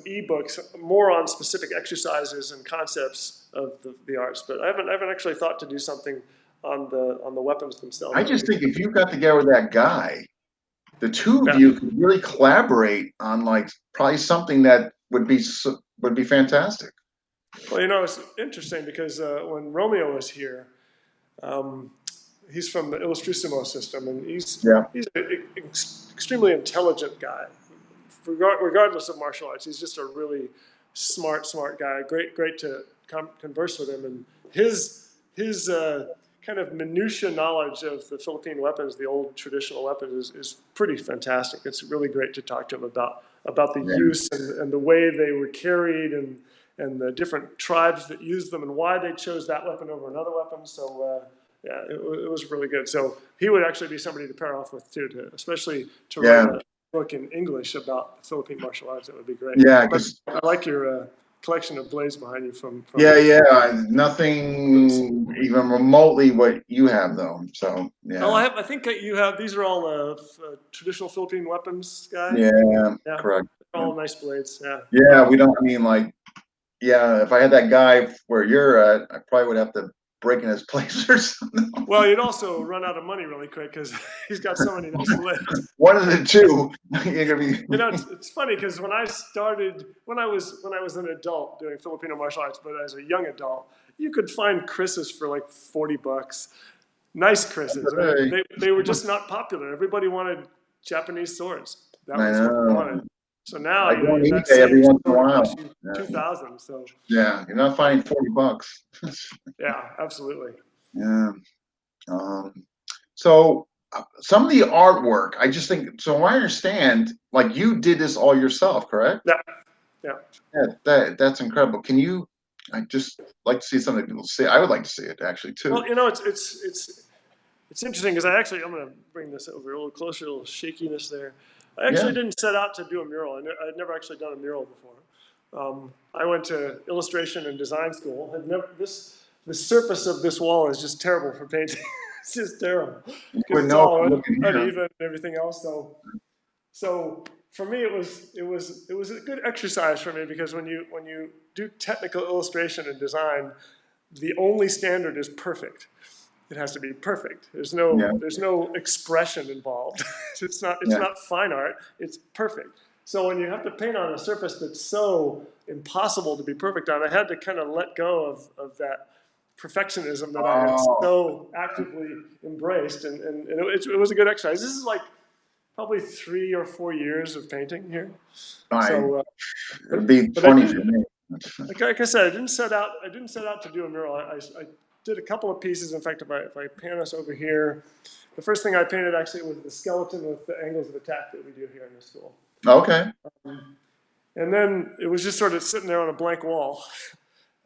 ebooks more on specific exercises and concepts of the arts, but I haven't actually thought to do something on the weapons themselves I yet. just think if you got together with that guy, the two of Yeah. you could really collaborate on like probably something that would be fantastic. Well, it's interesting because when Romeo was here, um, he's from the Illustrissimo system, and Yeah, he's an extremely intelligent guy. Regardless of martial arts, he's just a really smart guy. Great to converse with him, and his kind of minutia knowledge of the Philippine weapons, the old traditional weapons, is pretty fantastic. It's really great to talk to him about the yeah. use and the way they were carried and the different tribes that used them and why they chose that weapon over another weapon. So yeah, it was really good. So he would actually be somebody to pair off with too, especially to write Yeah, a book in English about Philippine martial arts. That would be great. yeah, But because I like your collection of blades behind you from yeah, boots. nothing even remotely what you have though. So Oh, yeah, I think that you have. These are all traditional Philippine weapons, guy. yeah, Yeah, correct. they're all nice blades. Yeah. Yeah, we don't. I mean, like, yeah, if I had that guy where you're at, I probably would have to break in his place or something. Well, you'd also run out of money really quick because he's got so many nice blades. One of the two. You're gonna be. It's funny because when I started, when I was an adult doing Filipino martial arts, but as a young adult, you could find Chris's for like $40. Nice Chris's, and Hey, they were just not popular. Everybody wanted Japanese swords. That I was what they know. wanted. So now, I go on that eBay every same once in a sword costs while. you Yeah, 2,000. So yeah, you're not um, finding $40. yeah, absolutely. Yeah. Um, so some of the artwork, I just think. So I understand, like you did this all yourself, correct? Yeah, yeah. Yeah, that's incredible. Can you? I just like to see something people see. I would like to see it actually too. Well, it's interesting because I'm going to bring this over a little closer, a little shakiness there. I Yeah. actually didn't set out to do a mural. I'd never actually done a mural before. I went to illustration and design school. Had never the surface of this wall is just terrible for painting. It's just terrible You because would it's know all from looking here. uneven and everything else. So for me, it was a good exercise for me because when you do technical illustration and design, the only standard is perfect. It has to be perfect. Yeah, There's no expression involved. It's yeah. not fine art. It's perfect. So when you have to paint on a surface that's so impossible to be perfect on, I had to kind of let go of that perfectionism that I had Oh, so actively embraced, and it was a good exercise. This is like probably 3 or 4 years of painting here. I So, it'd be but I 20 for didn't. me. Like I said, I didn't set out to do a mural. I did a couple of pieces. In fact, if I pan us over here, the first thing I painted actually was the skeleton with the angles of attack that we do here in the school. Okay. And then it was just sort of sitting there on a blank wall.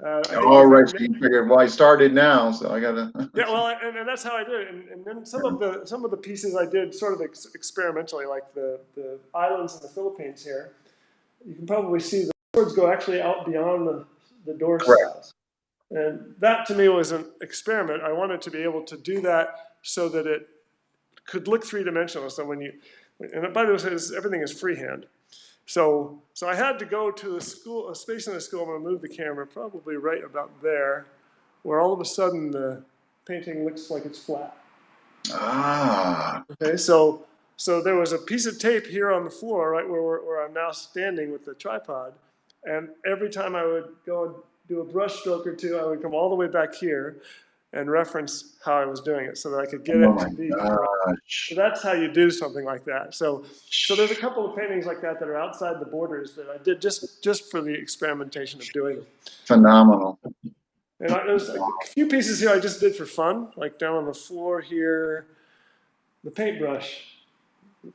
I think All if right. it, So you figured, well, I started now, so I gotta. yeah, well, and that's how I did it. And then some of the pieces I did sort of experimentally, like the islands in the Philippines here. You can probably see the swords go actually out beyond the door Correct. styles. And that to me was an experiment. I wanted to be able to do that so that it could look three-dimensional. So and by the way, everything is freehand. So I had to go to a space in the school. I'm going to move the camera probably right about there, where all of a sudden the painting looks like it's flat. Ah. Okay, so there was a piece of tape here on the floor, right where I'm now standing with the tripod, and every time I would go and do a brush stroke or two, I would come all the way back here and reference how I was doing it so that I could get Oh it my to be correct. So gosh. that's how you do something like that. So there's a couple of paintings like that that are outside the borders that I did just for the experimentation of doing them. Phenomenal. And there's a few pieces here I just did for fun, like down on the floor here. The paintbrush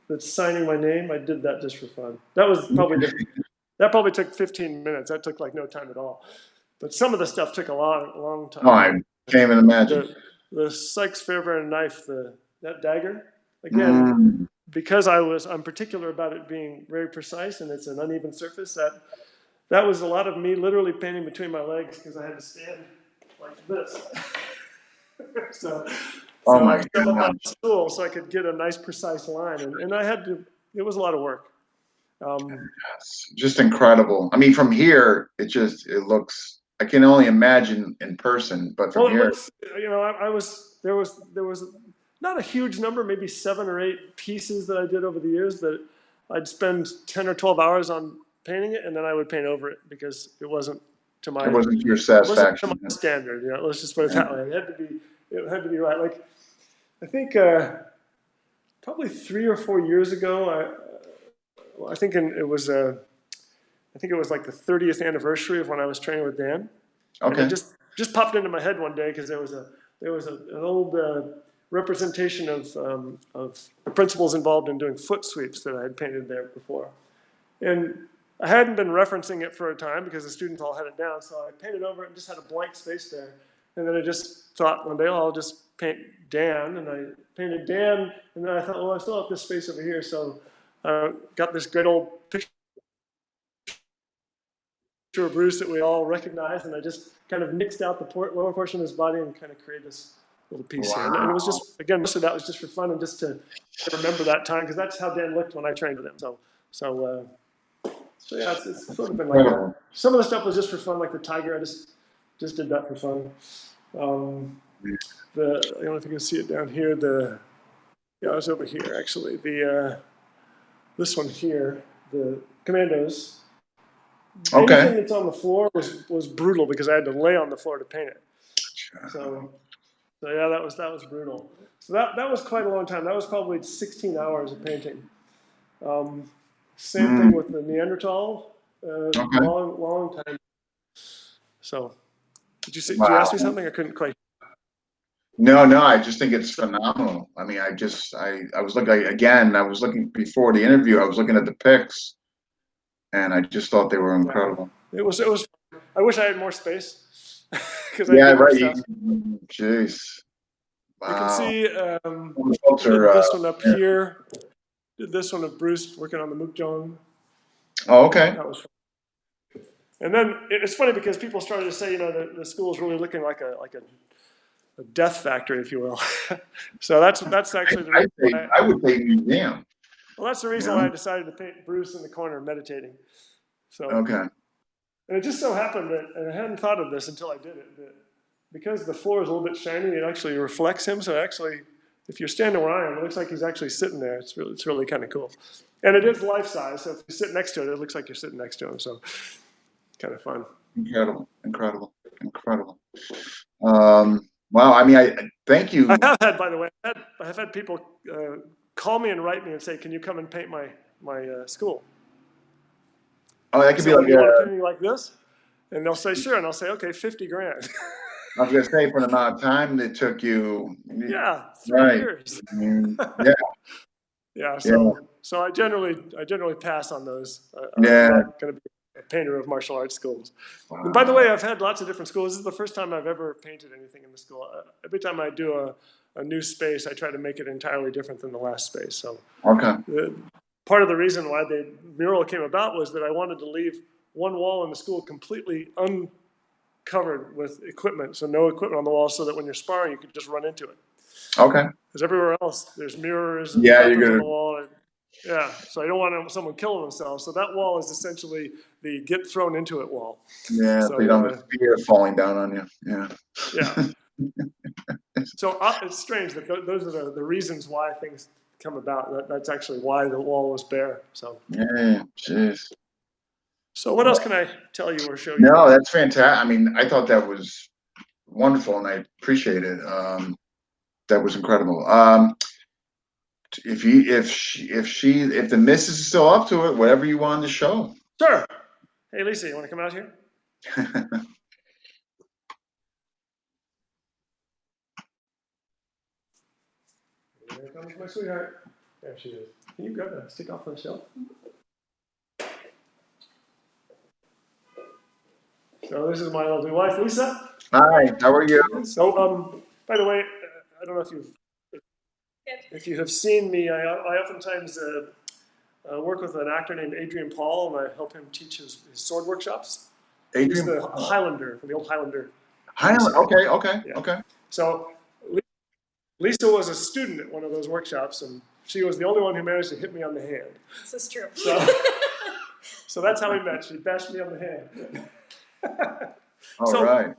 that's signing my name, I did that just for fun. That probably took 15 minutes. That took like no time at all. But some of the stuff took a long Oh, time. I can't even imagine. The Sykes Fairbairn knife, that dagger. Again, Mm. because I'm particular about it being very precise and it's an uneven surface, that was a lot of me literally painting between my legs because I had to stand like this. so Oh I my had to step up on gosh. the stool so I could get a nice precise line, and I had to. It was a lot of work. It's just incredible. I mean, from here, it looks, I can only imagine in person, but from Well, it here, looks. I was there was not a huge number, maybe 7 or 8 pieces that I did over the years that I'd spend 10 or 12 hours on painting it, and then I would paint over it because it wasn't to it my wasn't to your my satisfaction. standard. Let's just put it Yeah. that way. It had to be right. Like I think probably 3 or 4 years ago, I think I think it was like the 30th anniversary of when I was training with Dan, and it Okay. just popped into my head one day because there was an old representation of the principles involved in doing foot sweeps that I had painted there before, and I hadn't been referencing it for a time because the students all had it down, so I painted over it and just had a blank space there, and then I just thought one day, oh, I'll just paint Dan, and I painted Dan, and then I thought, well, I still have this space over here, so I got this great old picture of Bruce that we all recognize, and I just kind of mixed out the lower portion of his body and kind of created this little piece here. And it was Wow. just, again, most of that was just for fun and just to remember that time because that's how Dan looked when I trained with him. So yeah, it's sort of been like that. Incredible. Some of the stuff was just for fun, like the tiger. I just did that for fun. I don't know if you can see it down here. Yeah, I was over here actually. This one here, the commandos. Okay. Anything that's on the floor was brutal because I had to lay on the floor to paint it. So yeah, that was brutal. So that was quite a long time. That was probably 16 hours of painting. Same thing Mm, with the Neanderthal. okay. Long time. So did you ask me Wow. something? I couldn't quite. No, no, I just think it's So, phenomenal. I mean, I was looking again, I was looking before the interview, I was looking at the pics and I just thought they were yeah, incredible. it was. I wish I had more space because I Yeah, did more right. stuff. Jeez. You can Wow. see All the folks I did are, this one up yeah. here. Did this one of Bruce working on the Mukjong. Oh, okay. That was fun. And then it's funny because people started to say, the school is really looking like a death factory, if you will. So that's actually the reason why. I would say museum, Well, that's the you reason why I know? decided to paint Bruce in the corner meditating. So, Okay. and it just so happened that, and I hadn't thought of this until I did it, that because the floor is a little bit shiny, it actually reflects him. So actually, if you're standing where I am, it looks like he's actually sitting there. It's really kind of cool. And it is life size, so if you sit next to it, it looks like you're sitting next to him. So kind of fun. Incredible, incredible, incredible. Wow. I mean, I thank I you. have had, by the way, I have had people call me and write me and say, "Can you come and paint my school?" Oh, that I could said, be "Well, like do you want a a, painting like this?" And they'll say, "Sure," and I'll say, "Okay, 50 grand." I was gonna say for the amount of time that took you, Yeah, three right. years. I mean, yeah, Yeah, yeah, so I generally pass on those. I'm yeah. not going to be a painter of martial arts schools. And by the way, Wow. I've had lots of different schools. This is the first time I've ever painted anything in the school. Every time I do a new space, I try to make it entirely different than the last space. So Okay. part of the reason why the mural came about was that I wanted to leave one wall in the school completely uncovered with equipment, so no equipment on the wall, so that when you're sparring, you could just run into it. Okay. Because everywhere else, there's mirrors and Yeah, you're weapons on the gonna, wall. And, yeah, so I don't want someone killing themselves. So that wall is essentially the get thrown into it wall. yeah, so you So don't have a fear of falling down on you. Yeah. yeah, so it's strange that those are the reasons why things come about. That's actually why the wall was bare. Yeah, jeez. So what else can I tell you or show you? No, that's fantastic. I mean, I thought that was wonderful and I appreciate it. That was incredible. If the missus is still up to it, whatever you wanted to show. Sure. Hey, Lisa, you want to come out here? Here comes my sweetheart. There she is. Can you grab that stick off the shelf? So this is my lovely wife, Lisa. Hi, how are you? So, by the way, I don't know if you've if you have seen me, I oftentimes work with an actor named Adrian Paul, and I help him teach his sword workshops. He's Adrian the Highlander, from the old Highlander. Highland. Okay. Yeah. So Lisa was a student at one of those workshops, and she was the only one who managed to hit me on the hand. This is true. So that's how we met. She bashed me on the hand. All right.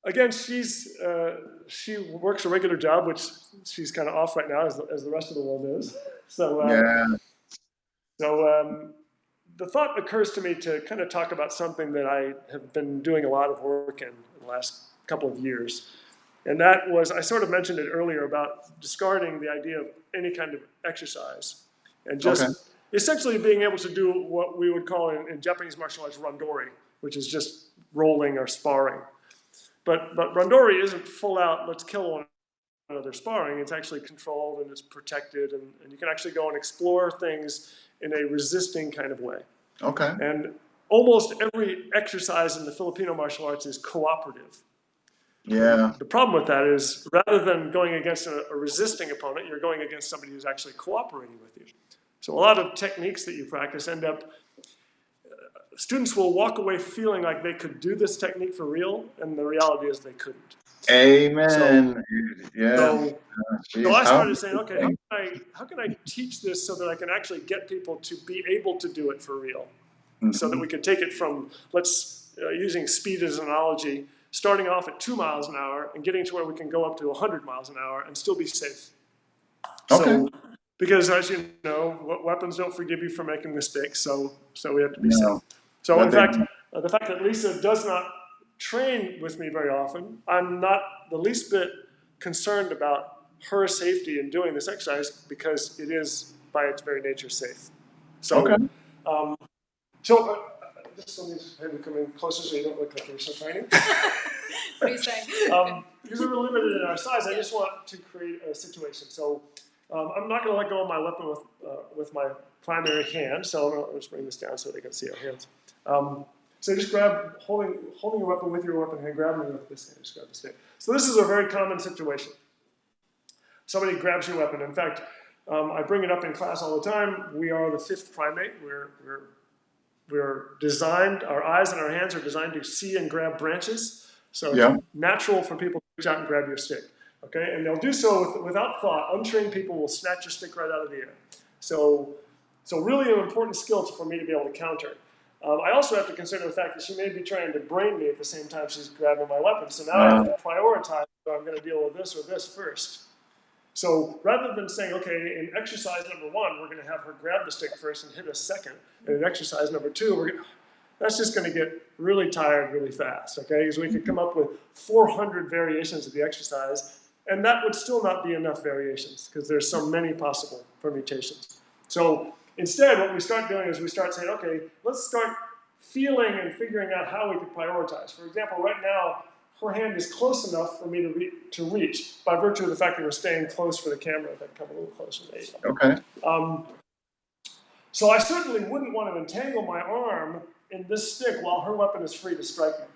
Again, she works a regular job, which she's kind of off right now, as the rest of the world is. So the thought occurs to me to kind of talk about something that I have been doing a lot of work in the last couple of years. And that was, I sort of mentioned it earlier about discarding the idea of any kind of exercise and just essentially being able to do what we would call in Japanese martial arts randori, which is just rolling or sparring. But randori isn't full out, let's kill one another sparring. It's actually controlled and it's protected, and you can actually go and explore things in a resisting kind of way. Okay. And almost every exercise in the Filipino martial arts is cooperative. Yeah. The problem with that is, rather than going against a resisting opponent, you're going against somebody who's actually cooperating with you. So a lot of techniques that you practice end up, students will walk away feeling like they could do this technique for real, and the reality is they couldn't. Amen. So I started saying, okay, how can I teach this so that I can actually get people to be able to do it for real? So that we can take it from, using speed as an analogy, starting off at 2 miles an hour and getting to where we can go up to 100 miles an hour and still be safe. So, because as you know, weapons don't forgive you for making mistakes, so we have to be safe. So in fact, the fact that Lisa does not train with me very often, I'm not the least bit concerned about her safety in doing this exercise, because it is by its very nature safe. So, just let me maybe come in closer so you don't look like you're so tiny. What are you saying? Because we're limited in our size, I just want to create a situation. So I'm not going to let go of my weapon with my primary hand. So I'll just bring this down so they can see our hands. So just holding your weapon with your weapon hand, grabbing it with this hand, just grab the stick. So this is a very common situation. Somebody grabs your weapon. In fact, I bring it up in class all the time. We are the fifth primate. We're designed, our eyes and our hands are designed to see and grab branches. So it's natural for people to reach out and grab your stick. Okay, and they'll do so without thought. Untrained people will snatch your stick right out of the air. So really an important skill for me to be able to counter. I also have to consider the fact that she may be trying to brain me at the same time she's grabbing my weapon. So now I have to prioritize whether I'm going to deal with this or this first. So rather than saying, okay, in exercise number 1, we're going to have her grab the stick first and hit us second, and in exercise number 2, that's just going to get really tired really fast, okay? Because we could come up with 400 variations of the exercise, and that would still not be enough variations, because there's so many possible permutations. So instead, what we start doing is we start saying, okay, let's start feeling and figuring out how we could prioritize. For example, right now, her hand is close enough for me to reach by virtue of the fact that we're staying close for the camera. If I come a little closer, there you go. Okay. So I certainly wouldn't want to entangle my arm in this stick while her weapon is free to strike me.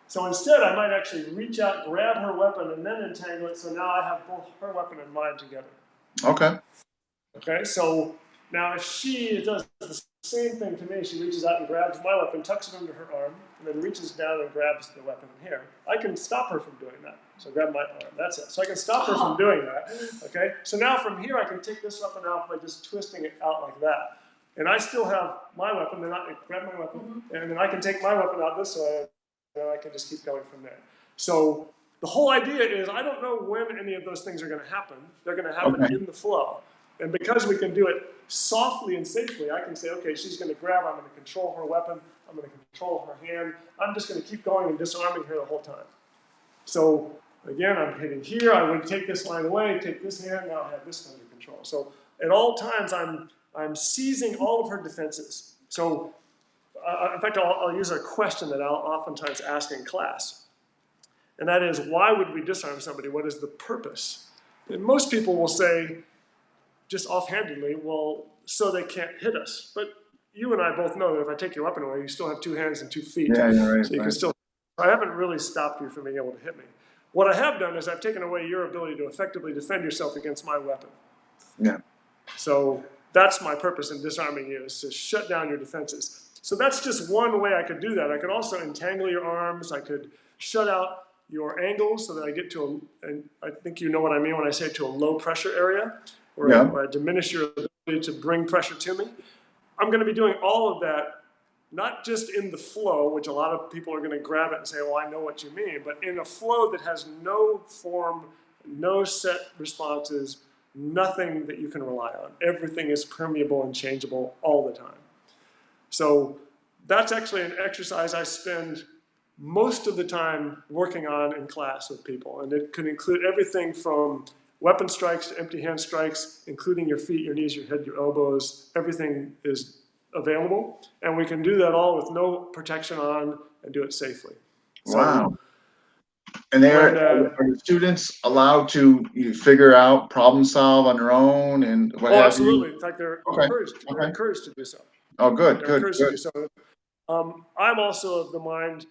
So instead, I might actually reach out, grab her weapon, and then entangle it. So now I have both her weapon and mine together. Okay. Okay, so now if she does the same thing to me, she reaches out and grabs my weapon, tucks it under her arm, and then reaches down and grabs the weapon here. I can stop her from doing that. So grab my arm, that's it. So I can stop her from doing that, okay? So now from here, I can take this weapon out by just twisting it out like that. And I still have my weapon, then I grab my weapon, and then I can take my weapon out this way, and I can just keep going from there. So the whole idea is I don't know when any of those things are going to happen. They're going to happen in the flow. And because we can do it softly and safely, I can say, okay, she's going to grab, I'm going to control her weapon, I'm going to control her hand, I'm just going to keep going and disarming her the whole time. So again, I'm hitting here, I would take this line away, take this hand, now I have this under control. So at all times, I'm seizing all of her defenses. So in fact, I'll use a question that I'll oftentimes ask in class. And that is, why would we disarm somebody? What is the purpose? And most people will say, just offhandedly, well, so they can't hit us. But you and I both know that if I take your weapon away, you still have 2 hands and 2 feet. Yeah, you're right. So you can still, I haven't really stopped you from being able to hit me. What I have done is I've taken away your ability to effectively defend yourself against my weapon. Yeah. So that's my purpose in disarming you, is to shut down your defenses. So that's just one way I could do that. I could also entangle your arms. I could shut out your angles so that I get to and I think you know what I mean when I say to a low pressure area, where I diminish your ability to bring pressure to me. I'm going to be doing all of that, not just in the flow, which a lot of people are going to grab it and say, well, I know what you mean, but in a flow that has no form, no set responses, nothing that you can rely on. Everything is permeable and changeable all the time. So that's actually an exercise I spend most of the time working on in class with people. And it can include everything from weapon strikes to empty hand strikes, including your feet, your knees, your head, your elbows. Everything is available. And we can do that all with no protection on and do it safely. Wow. So, And are the students allowed to figure out, problem solve on their own and what have absolutely. you? In fact, they're Okay. encouraged. They're Okay. encouraged to do so. Oh, good, They're good, encouraged to good. do so. I'm also of the mind,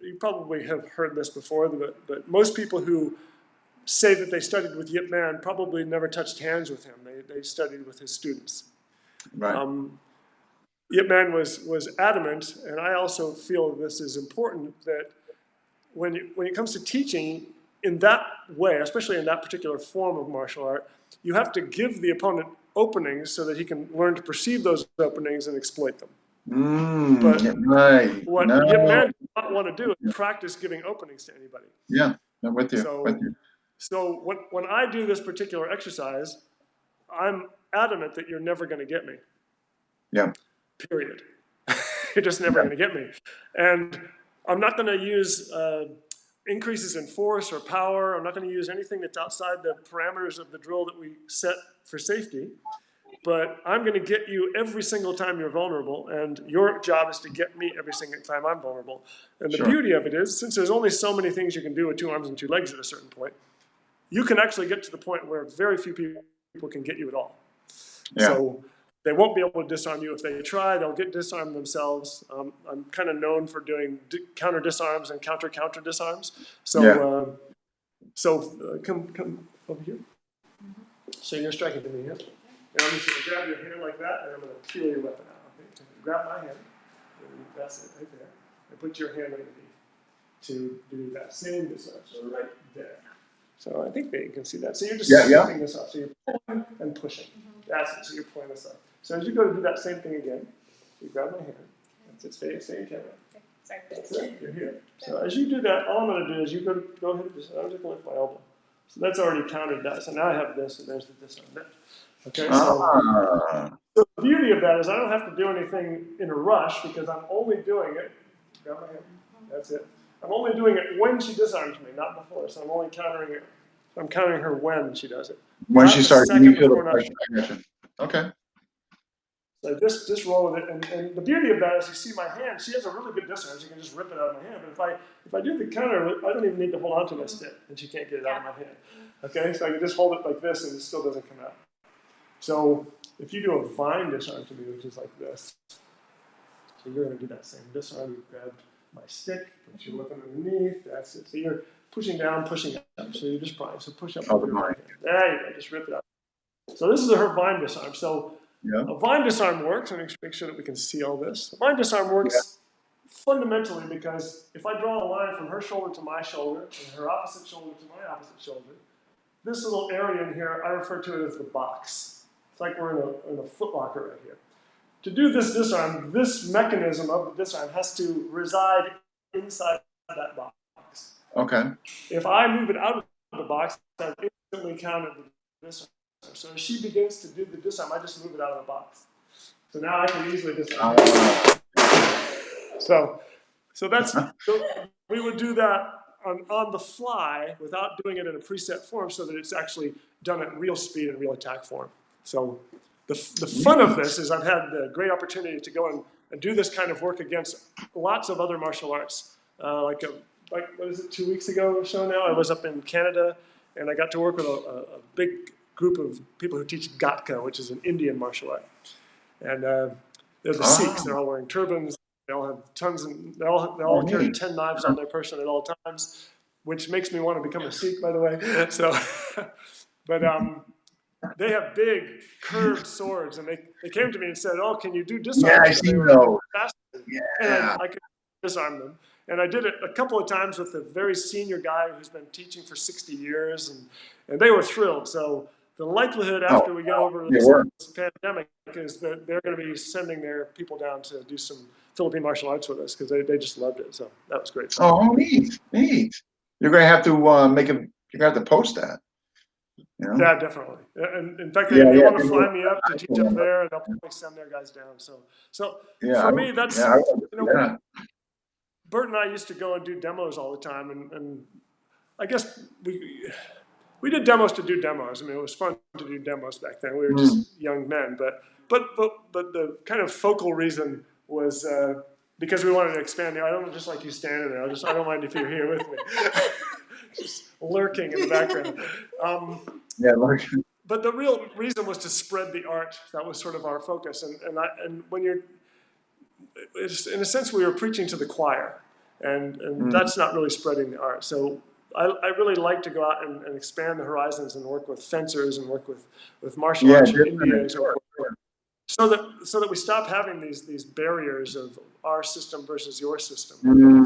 you probably have heard this before, but most people who say that they studied with Yip Man probably never touched hands with him. They studied with his students. Right. Yip Man was adamant, and I also feel this is important, that when it comes to teaching in that way, especially in that particular form of martial art, you have to give the opponent openings so that he can learn to perceive those openings and exploit them. But Right. what No. Yip Man does not want to do is practice giving openings to anybody. Yeah, I'm with you. So, when I do this particular exercise, I'm adamant that you're never going to get me. Yeah. Period. You're just never going to get me. And I'm not going to use increases in force or power. I'm not going to use anything that's outside the parameters of the drill that we set for safety. But I'm going to get you every single time you're vulnerable, and your job is to get me every single time I'm vulnerable. And the beauty of it is, since there's only so many things you can do with 2 arms and 2 legs at a certain point, you can actually get to the point where very few people can get you at all. Yeah. So they won't be able to disarm you. If they try, they'll get disarmed themselves. I'm kind of known for doing counter disarms and counter disarms. So, come over here. So you're striking to me here. And I'm just going to grab your hand like that, and I'm going to peel your weapon out. Okay? Grab my hand. That's it, right there. And put your hand underneath to do that same disarm. So right there. So I think they can see that. So you're just slipping this up. So you're pulling and pushing. That's it. So you're pulling this up. So as you go to do that same thing again, you grab my hand. That's it. Stay in camera. Okay, sorry. That's it. You're here. So as you do that, all I'm going to do is you go ahead and just, I'm just going to lift my elbow. So that's already counted that. So now I have this, and there's the disarm. Okay, so the beauty of that is I don't have to do anything in a rush because I'm only doing it. Grab my hand. That's it. I'm only doing it when she disarms me, not before. So I'm only countering it. I'm countering her when she does it. When not she starts, you feel the pressure. Okay. So just roll with it. And the beauty of that is you see my hand, she has a really good disarm. She can just rip it out of my hand. But if I do the counter, I don't even need to hold on to my stick, and she can't get it out of my hand. Okay, so I can just hold it like this, and it still doesn't come out. So if you do a vine disarm to me, which is like this, so you're going to do that same disarm. You grab my stick, put your weapon underneath. That's it. So you're pushing down, pushing up. So you're just prying. So push up over your hand. There you go. Just rip it out. So this is her vine disarm. So a vine disarm works. Let me make sure that we can see all this. A vine disarm works fundamentally because if I draw a line from her shoulder to my shoulder and her opposite shoulder to my opposite shoulder, this little area in here, I refer to it as the box. It's like we're in a footlocker right here. To do this disarm, this mechanism of the disarm has to reside inside that box. Okay. If I move it out of the box, I've instantly counted the disarm. So if she begins to do the disarm, I just move it out of the box. So now I can easily disarm. So we would do that on the fly without doing it in a preset form so that it's actually done at real speed and real attack form. So the fun of this is I've had the great opportunity to go and do this kind of work against lots of other martial arts. Like what is it, 2 weeks ago or so now? I was up in Canada, and I got to work with a big group of people who teach Gatka, which is an Indian martial art. And they're the Sikhs. They're all wearing turbans. They all have tons, and they all carry 10 knives on their person at all times. which makes me want to become a Sikh, by the way. So, but they have big curved swords, and they came to me and said, "Oh, can you do Yeah, disarms?" I Because they seen were those. fast, and Yeah. I could disarm them. And I did it a couple of times with a very senior guy who's been teaching for 60 years, and they were thrilled. So the likelihood Oh, after we get over they this were. pandemic is that they're going to be sending their people down to do some Philippine martial arts with us because they just loved it. So that was great fun. Oh, neat, neat. You're gonna have to make a. You're gonna have to post that. You know. Yeah, definitely. And in fact, Yeah, they yeah. want to fly me up to teach up there, and they'll probably send their guys down. So Yeah, for me, that's, yeah, yeah. Bert and I used to go and do demos all the time, and I guess we did demos to do demos. I mean, it was fun to do demos back then. We were Mm. just young men, but the kind of focal reason was because we wanted to expand the. I don't just like you standing there. I don't mind if you're here with me, just lurking in the background. Yeah, like, But the real reason was to spread the art. That was sort of our focus. And when you're, in a sense, we were preaching to the choir, and that's not really spreading the art. So I really like to go out and expand the horizons and work with fencers and work with martial yeah, arts in different. India and so forth. So that we stop having these barriers of our system versus your system.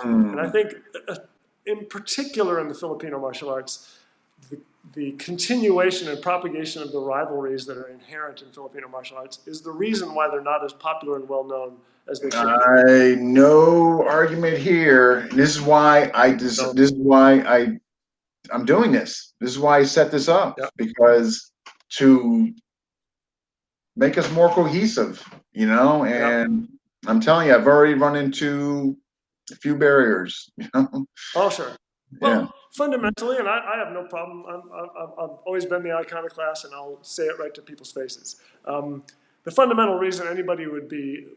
And I think, in particular in the Filipino martial arts, the continuation and propagation of the rivalries that are inherent in Filipino martial arts is the reason why they're not as popular and well known as they should be. No argument here. This is why this is why I'm doing this. This is why I set this up, Yeah. because to make us more cohesive, you know, Yeah. and I'm telling you, I've already run into a few barriers, you know. Oh, sure. Yeah. Well, fundamentally, and I have no problem. I've always been the iconoclast, and I'll say it right to people's faces. The fundamental reason anybody would be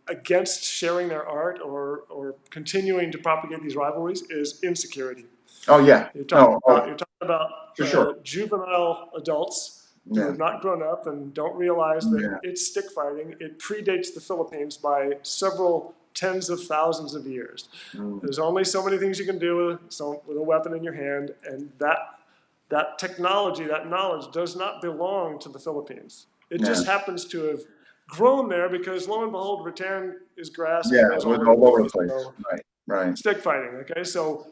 against sharing their art or continuing to propagate these rivalries is insecurity. Oh yeah. You're talking Oh, about for sure. juvenile adults who Yeah. have not grown up and don't realize that Yeah. it's stick fighting. It predates the Philippines by several tens of thousands of years. There's only so many things you can do with a weapon in your hand, and that technology, that knowledge, does not belong to the Philippines. It just happens to have grown there because, lo and behold, rattan is grass and Yeah, grows it was all all over over the the place. place. So, Right. stick fighting, okay? So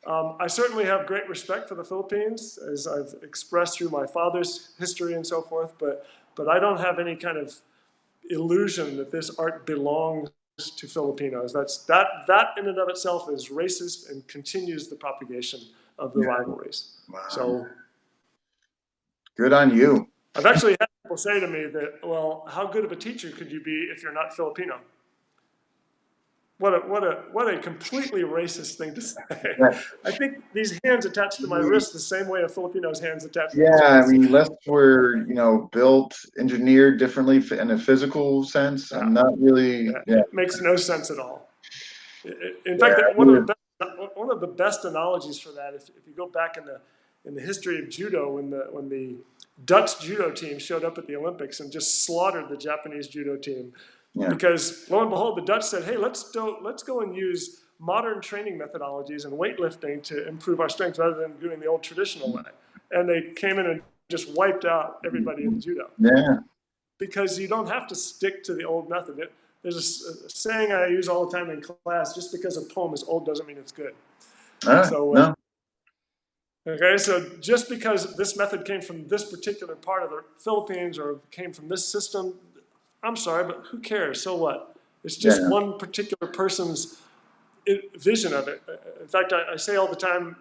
I certainly have great respect for the Philippines, as I've expressed through my father's history and so forth, but I don't have any kind of illusion that this art belongs to Filipinos. That in and of itself is racist and continues the propagation of the rivalries. Wow. So Good on you. I've actually had people say to me that, well, how good of a teacher could you be if you're not Filipino? What a completely racist thing to say. Right. I think these hands attached to my wrist the same way a Filipino's hands attached to his Yeah, I wrist. mean, unless we're, built, engineered differently in a physical sense, I'm not really, yeah. It makes no sense at all. In fact, Yeah, one of the best analogies for that, if you go back in the history of judo, when the Dutch judo team showed up at the Olympics and just slaughtered the Japanese judo team, yeah. because lo and behold, the Dutch said, "Hey, let's go and use modern training methodologies and weightlifting to improve our strength rather than doing the old traditional way." And they came in and just wiped out everybody in judo. Yeah. Because you don't have to stick to the old method. There's a saying I use all the time in class: just because a poem is old doesn't mean it's good. So, No. okay, so just because this method came from this particular part of the Philippines or came from this system, I'm sorry, but who cares? So what? It's just one particular person's vision of it. In fact, I say all the time,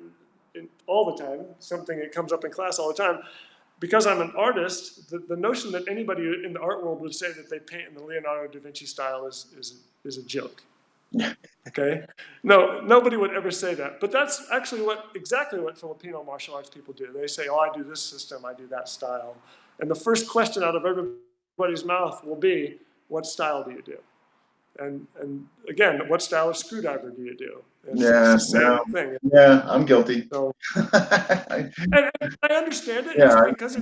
something that comes up in class all the time, because I'm an artist, the notion that anybody in the art world would say that they paint in the Leonardo da Vinci style is a joke. Okay? No, nobody would ever say that. But that's actually exactly what Filipino martial arts people do. They say, "Oh, I do this system, I do that style." And the first question out of everybody's mouth will be, "What style do you do?" And again, what style of screwdriver do you do? It's the same thing. Yeah, I'm guilty. So, and I understand it. Yeah. Because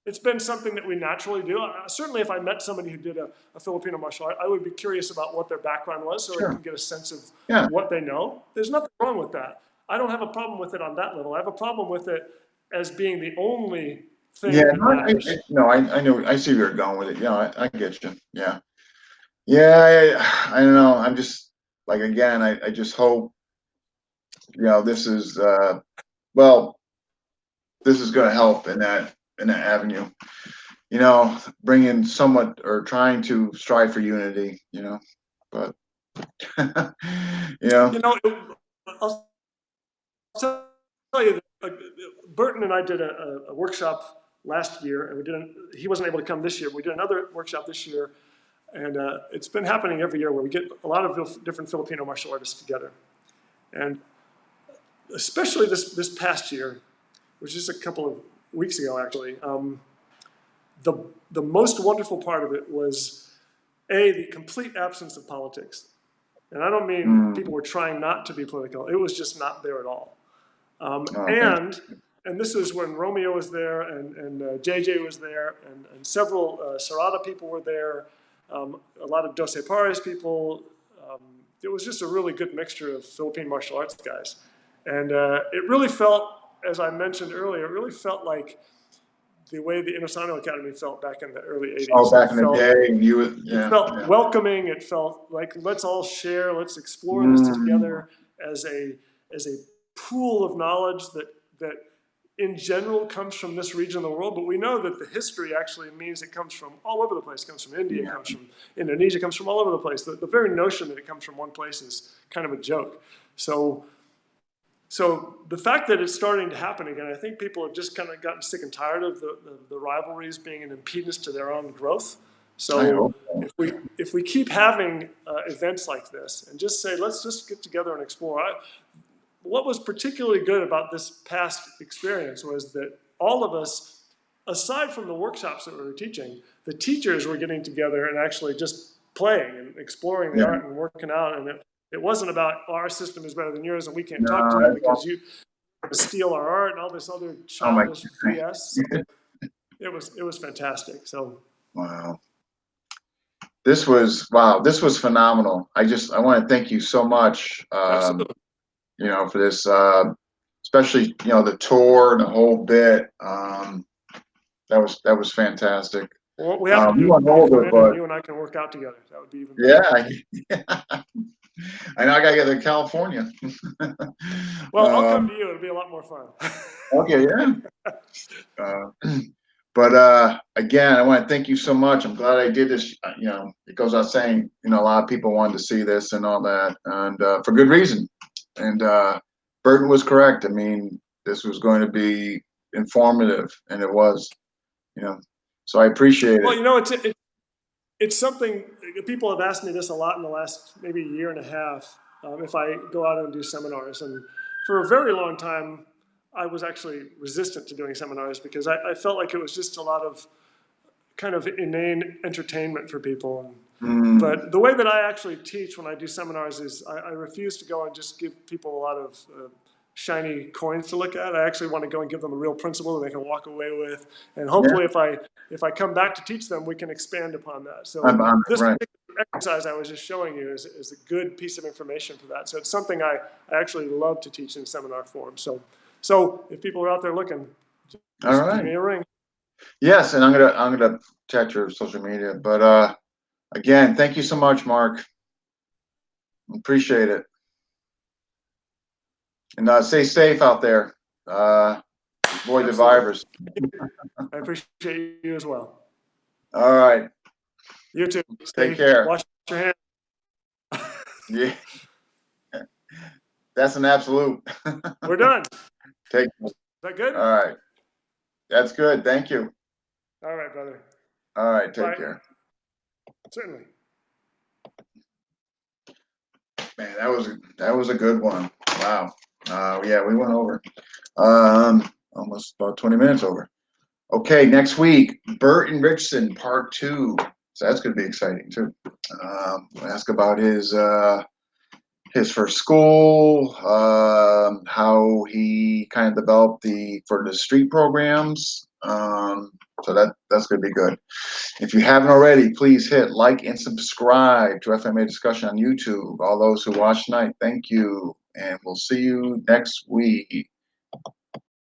it's been something that we naturally do. Certainly, if I met somebody who did a Filipino martial art, I would be curious about what their background was, so I can get a sense of what they know. There's nothing wrong with that. I don't have a problem with it on that level. I have a problem with it as being the only thing Yeah, that no, matters. I know, I see where you're going with it. Yeah, I get you. Yeah. Yeah, I don't know. I'm just like, again, I just hope, this is, well, this is going to help in that avenue, bringing somewhat or trying to strive for unity, but, you know, You know, I'll tell you, Burton and I did a workshop last year, and he wasn't able to come this year. But we did another workshop this year, and it's been happening every year where we get a lot of different Filipino martial artists together. And especially this past year, which is a couple of weeks ago actually, the, the most wonderful part of it was the complete absence of politics. And I don't mean mm, people were trying not to be political. It was just not there at all. okay. And this was when Romeo was there and JJ was there and several Serrata people were there, a lot of Doce Pares people. It was just a really good mixture of Philippine martial arts guys. And it really felt, as I mentioned earlier, it really felt like the way the Inosano Academy felt back in the early Oh, 80s. back in the day, It yeah, felt yeah. welcoming. It felt like let's all share, let's explore this Mm, together as a pool of knowledge that in general comes from this region of the world. But we know that the history actually means it comes from all over the place. It comes from India, it yeah, comes from Indonesia, it comes from all over the place. The very notion that it comes from one place is kind of a joke. So the fact that it's starting to happen again, I think people have just kind of gotten sick and tired of the rivalries being an impedance to their own growth. I So hope so. if we keep having events like this and just say, let's just get together and explore. What was particularly good about this past experience was that all of us, aside from the workshops that we were teaching, the teachers were getting together and actually just playing and exploring the Yeah, art and working out. And it wasn't about our system is better than yours and we can't talk to no, you that's all. because you steal our art and all this other Oh my childish BS. So it was fantastic. So wow. This was phenomenal. I want to thank you so much, absolutely. for this, especially, the tour and the whole bit. That was fantastic. Well, what we have to We do went when you come over, in and but you and I can work out together. That would be even better. yeah, I know I gotta get to California. Well, I'll come Um, to you. It'll be a lot more fun. okay, yeah. Uh, but again, I want to thank you so much. I'm glad I did this. It goes out saying, a lot of people wanted to see this and all that, and for good reason. And Burton was correct. I mean, this was going to be informative, and it was. You know, so I appreciate Well, it. it's something people have asked me this a lot in the last maybe year and a half. If I go out and do seminars, and for a very long time, I was actually resistant to doing seminars because I felt like it was just a lot of kind of inane entertainment for people. Mm, But the way that I actually teach when I do seminars is I refuse to go and just give people a lot of shiny coins to look at. I actually want to go and give them a real principle that they can walk away with. And yeah, hopefully if I come back to teach them, we can expand upon that. So I'm this right. particular exercise I was just showing you is a good piece of information for that. So it's something I actually love to teach in seminar form. So if people are out there looking, All just give right. me a ring. Yes, and I'm gonna check your social media. But again, thank you so much, Mark. Appreciate it. And stay safe out there. Avoid the Absolutely. virus. I appreciate you as well. All right. You too. Take Stay, care. wash your hands. Yeah, that's an absolute. We're done. Take. Is that good? All right. That's good. Thank you. All right, brother. All right. Take Bye. care. Certainly. Man, that was a good one. Wow. Yeah, we went over. Almost about 20 minutes over. Okay, next week, Bert and Richardson, part 2. So that's going to be exciting too. We'll ask about his first school, how he kind of developed for the street programs. So that's going to be good. If you haven't already, please hit like and subscribe to FMA Discussion on YouTube. All those who watch tonight, thank you. and we'll see you next week.